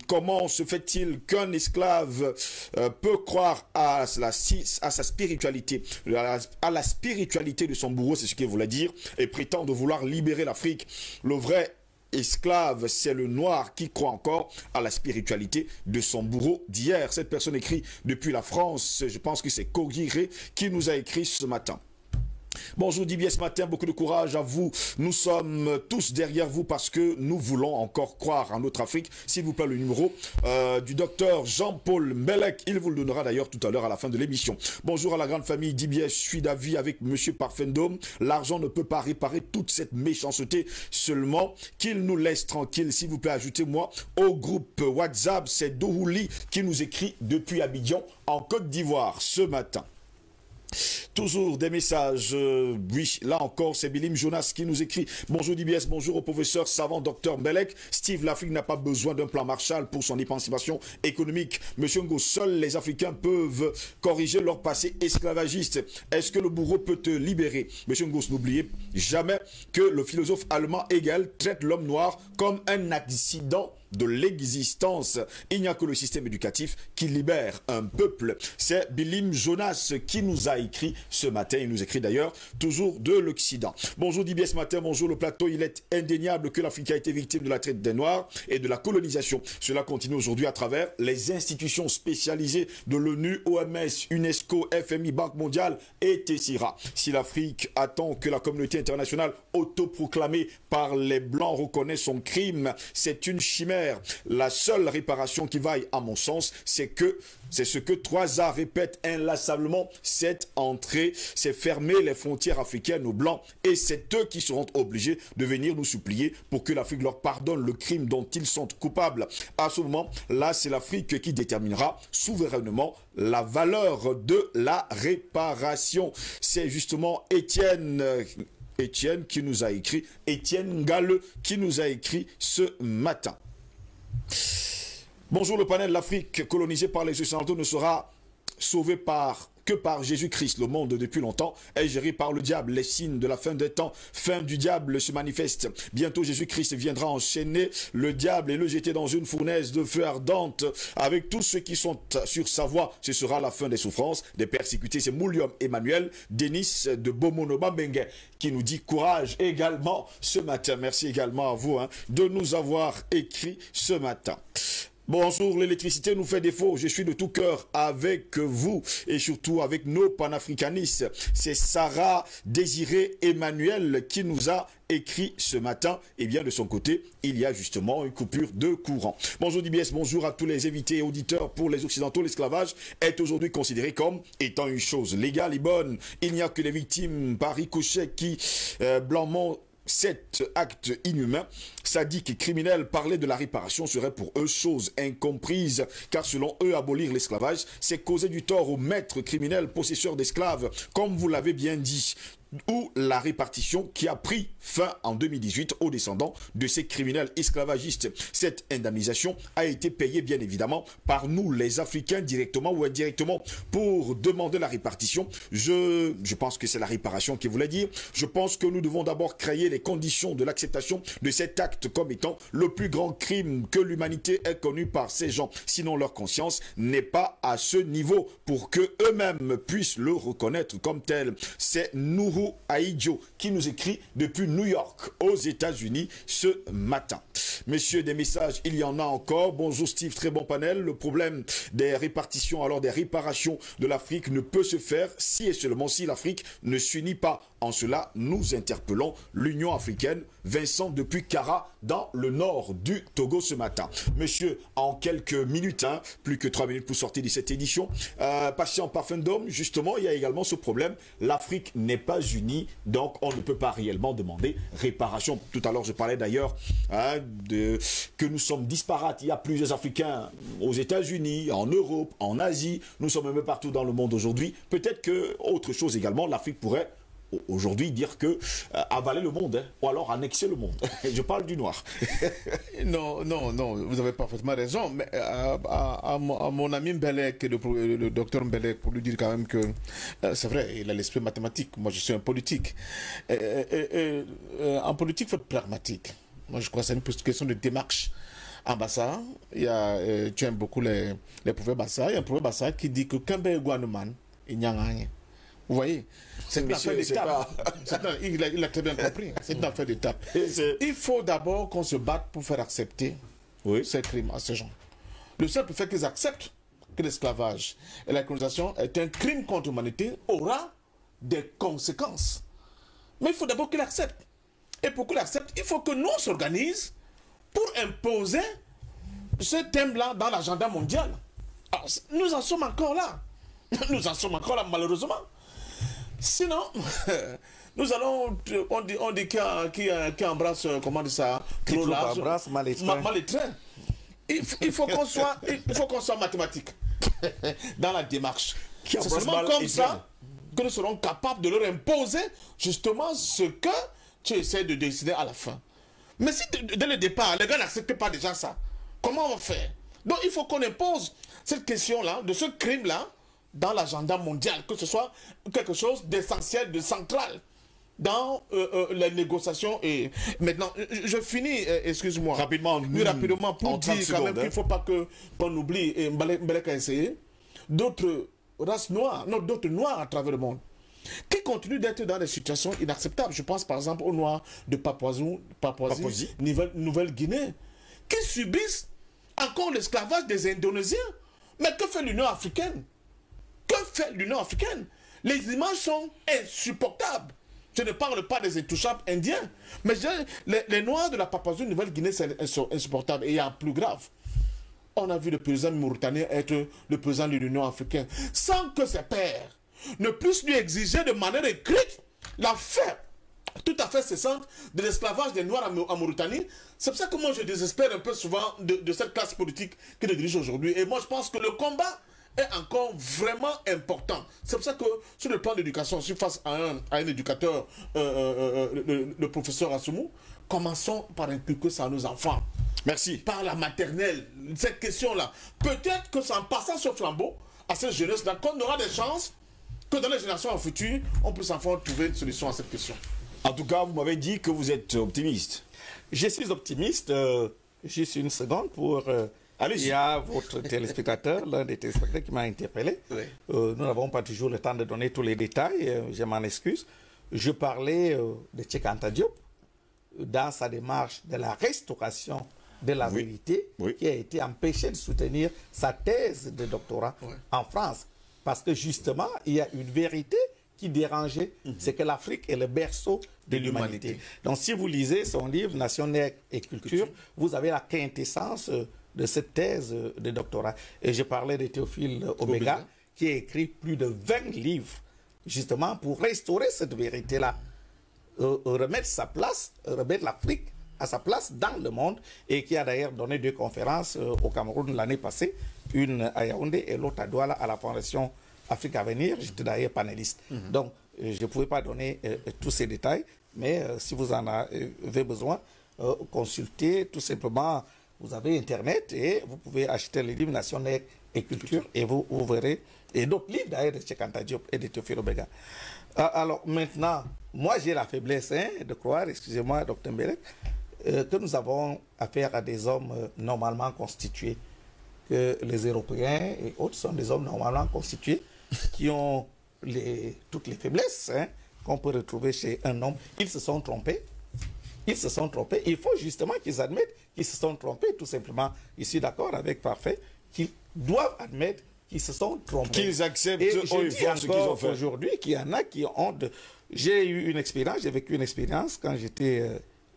Comment se fait-il qu'un esclave peut croire à sa spiritualité, à la spiritualité de son bourreau, c'est ce qu'il voulait dire, et prétend de vouloir libérer l'Afrique? Le vrai esclave, c'est le noir qui croit encore à la spiritualité de son bourreau d'hier. Cette personne écrit depuis la France, je pense que c'est Kogiré qui nous a écrit ce matin. Bonjour Dibier, ce matin, beaucoup de courage à vous. Nous sommes tous derrière vous parce que nous voulons encore croire en notre Afrique. S'il vous plaît, le numéro du docteur Jean-Paul Mbelek. Il vous le donnera d'ailleurs tout à l'heure à la fin de l'émission. Bonjour à la grande famille Dibier, je suis d'avis avec Monsieur Parfendome. L'argent ne peut pas réparer toute cette méchanceté, seulement qu'il nous laisse tranquille. S'il vous plaît, ajoutez-moi au groupe WhatsApp. C'est Dohouli qui nous écrit depuis Abidjan en Côte d'Ivoire ce matin. Toujours des messages, oui, là encore, c'est Bilim Jonas qui nous écrit. Bonjour DBS, bonjour au professeur savant Dr Mbelek. Steve, l'Afrique n'a pas besoin d'un plan Marshall pour son émancipation économique. Monsieur Ngo, seuls les Africains peuvent corriger leur passé esclavagiste. Est-ce que le bourreau peut te libérer? Monsieur Ngo, n'oubliez jamais que le philosophe allemand Hegel traite l'homme noir comme un accident de l'existence. Il n'y a que le système éducatif qui libère un peuple. C'est Bilim Jonas qui nous a écrit ce matin. Il nous écrit d'ailleurs toujours de l'Occident. Bonjour Dibier ce matin, bonjour le plateau. Il est indéniable que l'Afrique a été victime de la traite des Noirs et de la colonisation. Cela continue aujourd'hui à travers les institutions spécialisées de l'ONU, OMS, UNESCO, FMI, Banque mondiale et Tessira. Si l'Afrique attend que la communauté internationale autoproclamée par les Blancs reconnaisse son crime, c'est une chimère. La seule réparation qui vaille à mon sens, c'est ce que 3A répète inlassablement, cette entrée, c'est fermer les frontières africaines aux Blancs et c'est eux qui seront obligés de venir nous supplier pour que l'Afrique leur pardonne le crime dont ils sont coupables. À ce moment, là, c'est l'Afrique qui déterminera souverainement la valeur de la réparation. C'est justement Étienne qui nous a écrit, Étienne Ngale qui nous a écrit ce matin. Bonjour le panel, l'Afrique colonisée par les Occidentaux ne sera sauvée que par Jésus-Christ. Le monde depuis longtemps est géré par le diable. Les signes de la fin des temps, fin du diable se manifestent. Bientôt Jésus-Christ viendra enchaîner le diable et le jeter dans une fournaise de feu ardente avec tous ceux qui sont sur sa voie. Ce sera la fin des souffrances, des persécutés. C'est Moulium Emmanuel Denis de Bomonoba Bengue qui nous dit courage également ce matin. Merci également à vous de nous avoir écrit ce matin. Bonjour, l'électricité nous fait défaut. Je suis de tout cœur avec vous et surtout avec nos panafricanistes. C'est Sarah Désiré Emmanuel qui nous a écrit ce matin. Et bien de son côté, il y a justement une coupure de courant. Bonjour DBS, bonjour à tous les invités et auditeurs. Pour les Occidentaux, l'esclavage est aujourd'hui considéré comme étant une chose légale et bonne. Il n'y a que les victimes par ricochet qui blanchiment cet acte inhumain, sadique et criminel. Parler de la réparation serait pour eux chose incomprise, car selon eux, abolir l'esclavage, c'est causer du tort aux maîtres criminels possesseurs d'esclaves, comme vous l'avez bien dit, ou la répartition qui a pris fin en 2018 aux descendants de ces criminels esclavagistes. Cette indemnisation a été payée bien évidemment par nous les Africains directement ou indirectement. Pour demander la répartition, je pense que c'est la réparation qui voulait dire. Je pense que nous devons d'abord créer les conditions de l'acceptation de cet acte comme étant le plus grand crime que l'humanité ait connu par ces gens. Sinon leur conscience n'est pas à ce niveau pour que eux-mêmes puissent le reconnaître comme tel. C'est Nourou Aïdjo qui nous écrit depuis New York aux États-Unis ce matin. Messieurs, des messages, il y en a encore. Bonjour Steve, très bon panel. Le problème des répartitions, alors des réparations de l'Afrique ne peut se faire si et seulement si l'Afrique ne s'unit pas. En cela, nous interpellons l'Union africaine. Vincent depuis Kara dans le nord du Togo ce matin. Monsieur, en quelques minutes, plus que 3 minutes pour sortir de cette édition, patient parfum d'homme, justement, il y a également ce problème. L'Afrique n'est pas unie, donc on ne peut pas réellement demander réparation. Tout à l'heure, je parlais d'ailleurs que nous sommes disparates. Il y a plusieurs Africains aux États-Unis, en Europe, en Asie. Nous sommes même partout dans le monde aujourd'hui. Peut-être que autre chose également, l'Afrique pourrait aujourd'hui dire que avaler le monde, ou alors annexer le monde. Je parle du noir. Non, vous avez parfaitement raison. Mais à mon ami Mbelek, le docteur Mbelek, pour lui dire quand même que c'est vrai, il a l'esprit mathématique. Moi, je suis un politique. En politique, il faut être pragmatique. Moi, je crois que c'est une question de démarche. En Bassa, tu aimes beaucoup les prophètes Bassa. Il y a un prophète Bassa qui dit que Kembe Guanuman, il n'y a rien. Vous voyez, c'est une affaire d'étape. Il a très bien compris. C'est une affaire d'étape. Il faut d'abord qu'on se batte pour faire accepter ces crimes à ces gens. Le seul fait qu'ils acceptent que l'esclavage et la colonisation est un crime contre l'humanité aura des conséquences. Mais il faut d'abord qu'ils l'acceptent. Et pour qu'ils l'acceptent, il faut que nous s'organisons pour imposer ce thème-là dans l'agenda mondial. Alors, nous en sommes encore là. Nous en sommes encore là, malheureusement. Sinon, nous allons, on dit qui embrasse, comment dire ça, trop large, mal étreint. Il faut qu'on soit mathématique dans la démarche. C'est seulement comme ça que nous serons capables de leur imposer justement ce que tu essaies de décider à la fin. Mais si dès le départ, les gars n'acceptent pas déjà ça, comment on va faire? Donc il faut qu'on impose cette question-là, de ce crime-là, dans l'agenda mondial, que ce soit quelque chose d'essentiel, de central dans les négociations. Et maintenant, je finis, excuse-moi, rapidement pour dire quand même qu'il ne faut pas qu'on oublie, et Mbelek a essayé, d'autres races noires, non, d'autres noirs à travers le monde, qui continuent d'être dans des situations inacceptables. Je pense par exemple aux Noirs de Papouasie, Nouvelle-Guinée, qui subissent encore l'esclavage des Indonésiens. Mais que fait l'Union africaine? Que fait l'Union africaine? Les images sont insupportables. Je ne parle pas des intouchables indiens, mais les Noirs de la Papouasie-Nouvelle-Guinée, c'est insupportable. Et il y a plus grave. On a vu le président mauritanien être le président de l'Union africaine, sans que ses pairs ne puissent lui exiger de manière écrite la fin tout à fait cessante de l'esclavage des Noirs en Mauritanie. C'est pour ça que moi je désespère un peu souvent de cette classe politique qui le dirige aujourd'hui. Et moi je pense que le combat est encore vraiment important. C'est pour ça que sur le plan d'éducation, je suis face à un éducateur, le professeur Assoumou, commençons par inculquer ça à nos enfants. Merci. Par la maternelle, cette question-là. Peut-être que c'est en passant ce flambeau à cette jeunesse-là qu'on aura des chances que dans les générations futures, on puisse enfin trouver une solution à cette question. En tout cas, vous m'avez dit que vous êtes optimiste. Je suis optimiste. Juste une seconde pour... il y a votre téléspectateur, l'un des téléspectateurs qui m'a interpellé. Oui. Nous n'avons pas toujours le temps de donner tous les détails, je m'en excuse. Je parlais de Cheikh Anta Diop dans sa démarche de la restauration de la vérité qui a été empêché de soutenir sa thèse de doctorat en France. Parce que justement, il y a une vérité qui dérangeait, c'est que l'Afrique est le berceau de l'humanité. Donc si vous lisez son livre « Nation, nègre et culture », vous avez la quintessence de cette thèse de doctorat. Et je parlais de Théophile Obiega, qui a écrit plus de 20 livres, justement pour restaurer cette vérité-là, remettre sa place, remettre l'Afrique à sa place dans le monde, et qui a d'ailleurs donné 2 conférences au Cameroun l'année passée, une à Yaoundé et l'autre à Douala à la Fondation Afrique Avenir. J'étais d'ailleurs panéliste. Donc, je ne pouvais pas donner tous ces détails, mais si vous en avez besoin, consultez tout simplement. Vous avez Internet et vous pouvez acheter les livres Nation, nègre et culture et vous verrez, et d'autres livres d'ailleurs de Cheikh Anta Diop et de Théophile Obiega. Alors maintenant, moi j'ai la faiblesse de croire, excusez-moi Dr Mbelek, que nous avons affaire à des hommes normalement constitués, que les Européens et autres sont des hommes normalement constitués qui ont toutes les faiblesses qu'on peut retrouver chez un homme. Ils se sont trompés. Ils se sont trompés. Il faut justement qu'ils admettent qu'ils se sont trompés, tout simplement. Je suis d'accord avec Parfait, qu'ils doivent admettre qu'ils se sont trompés. Qu'ils acceptent et je dis ce qu'ils ont fait. aujourd'hui qu'il y en a qui ont honte. J'ai eu une expérience, j'ai vécu une expérience quand j'étais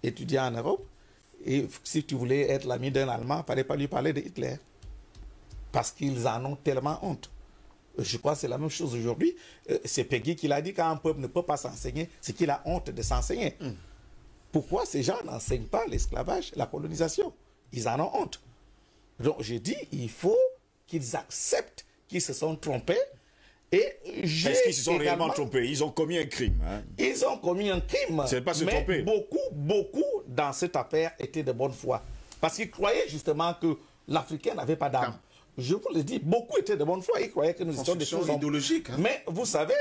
étudiant en Europe. Et si tu voulais être l'ami d'un Allemand, il ne fallait pas lui parler de Hitler. Parce qu'ils en ont tellement honte. Je crois que c'est la même chose aujourd'hui. C'est Peggy qui l'a dit, quand un peuple ne peut pas s'enseigner, c'est qu'il a honte de s'enseigner. Pourquoi ces gens n'enseignent pas l'esclavage, la colonisation? Ils en ont honte. Donc je dis, il faut qu'ils acceptent qu'ils se sont trompés. Est-ce qu'ils se sont réellement trompés? Ils ont commis un crime. Ils ont commis un crime. C'est pas se mais tromper. beaucoup dans cette affaire étaient de bonne foi. Parce qu'ils croyaient justement que l'Africain n'avait pas d'âme. Je vous le dis, beaucoup étaient de bonne foi. Ils croyaient que nous étions des choses idéologiques. Mais vous savez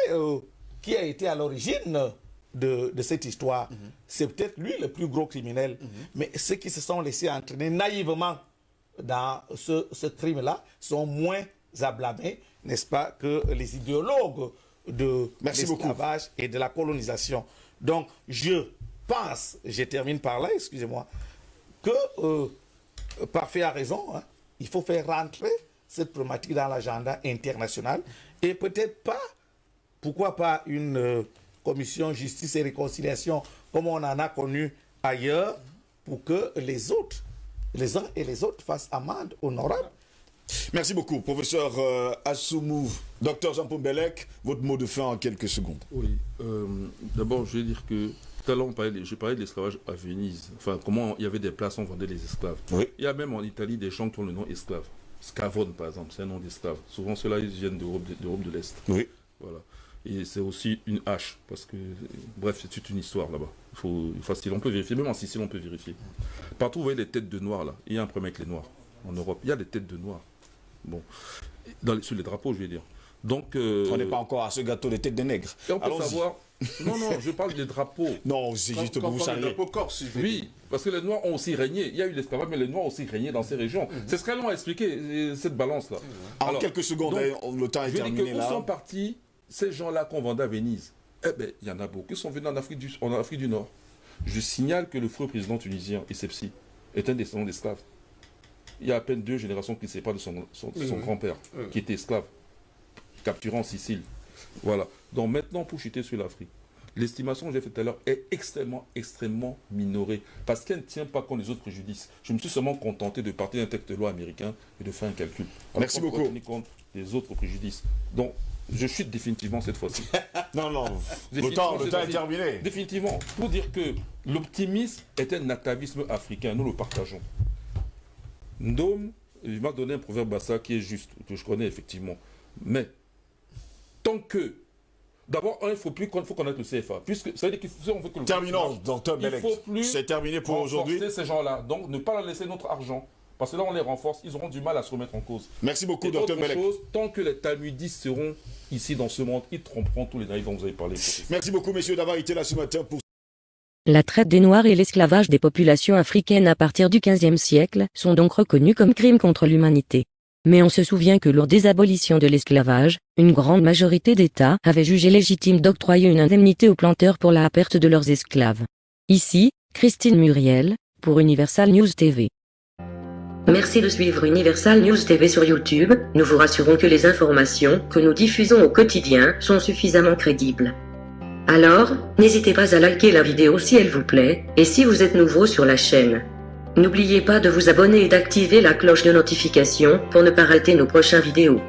qui a été à l'origine de cette histoire? C'est peut-être lui le plus gros criminel. Mais ceux qui se sont laissés entraîner naïvement dans ce crime-là sont moins à blâmer, n'est-ce pas, que les idéologues de l'esclavage et de la colonisation. Donc, je pense, je termine par là, excusez-moi, que Parfait a raison, il faut faire rentrer cette problématique dans l'agenda international et peut-être pas, pourquoi pas une commission justice et réconciliation comme on en a connu ailleurs pour que les autres, les uns et les autres fassent amende honorable. Merci beaucoup, professeur Assoumou. Docteur Jean-Paul Mbelek, votre mot de fin en quelques secondes. Oui, d'abord je vais dire que tout à l'heure j'ai parlé de l'esclavage à Venise, enfin comment il y avait des places où on vendait les esclaves. Oui. Il y a même en Italie des gens qui ont le nom esclave. Scavone par exemple, c'est un nom d'esclave. Souvent ceux-là ils viennent d'Europe de l'Est. Oui. Voilà. Et c'est aussi une hache, parce que, bref, c'est toute une histoire là-bas. Facile, on peut vérifier, même en Sicile, on peut vérifier. Partout, vous voyez les têtes de noirs là. Il y a un problème avec les noirs en Europe. Il y a des têtes de noirs. Bon, sur les drapeaux, je vais dire. Donc, on n'est pas encore à ce gâteau des têtes de nègres. Et on peut savoir. Non, je parle des drapeaux. Non, c'est juste pour vous saluer. Les drapeaux corse, oui, parce que les Noirs ont aussi régné. Il y a eu l'esclavage, mais les Noirs ont aussi régné dans ces régions. C'est ce qu'elles ont expliqué, cette balance-là. En quelques secondes, donc, le temps est terminé là. Je dis que où sont partis ces gens-là qu'on vendait à Venise? Eh bien, il y en a beaucoup qui sont venus en Afrique du Nord. Je signale que le faux président tunisien, Essebsi, est un descendant d'esclaves. Il y a à peine 2 générations qui ne sait pas de son grand-père, qui était esclave, capturé en Sicile. Voilà. Donc maintenant, pour chuter sur l'Afrique, l'estimation que j'ai faite tout à l'heure est extrêmement minorée, parce qu'elle ne tient pas compte des autres préjudices. Je me suis seulement contenté de partir d'un texte de loi américain et de faire un calcul. Merci beaucoup. Tenir compte des autres préjudices. Donc, je chute définitivement cette fois-ci. Non, le temps est terminé. Définitivement. Pour dire que l'optimisme est un atavisme africain, nous le partageons. Ndom, il m'a donné un proverbe bassa qui est juste, que je connais effectivement. Mais, tant que... D'abord, il faut connaître le CFA. Puisque, ça veut dire qu'il faut... Terminons, docteur Mbelek. Il faut plus... C'est terminé pour aujourd'hui. Ces gens-là. Donc, ne pas leur laisser notre argent. Parce que là, on les renforce, ils auront du mal à se remettre en cause. Merci beaucoup, docteur Mbelek. Tant que les talmudistes seront ici dans ce monde, ils tromperont tous les naïfs dont vous avez parlé. Merci beaucoup, messieurs, d'avoir été là ce matin pour... La traite des Noirs et l'esclavage des populations africaines à partir du XVe siècle sont donc reconnus comme crimes contre l'humanité. Mais on se souvient que lors des abolitions de l'esclavage, une grande majorité d'États avaient jugé légitime d'octroyer une indemnité aux planteurs pour la perte de leurs esclaves. Ici, Christine Muriel, pour Universal News TV. Merci de suivre Universal News TV sur YouTube, nous vous rassurons que les informations que nous diffusons au quotidien sont suffisamment crédibles. Alors, n'hésitez pas à liker la vidéo si elle vous plaît, et si vous êtes nouveau sur la chaîne. N'oubliez pas de vous abonner et d'activer la cloche de notification pour ne pas rater nos prochaines vidéos.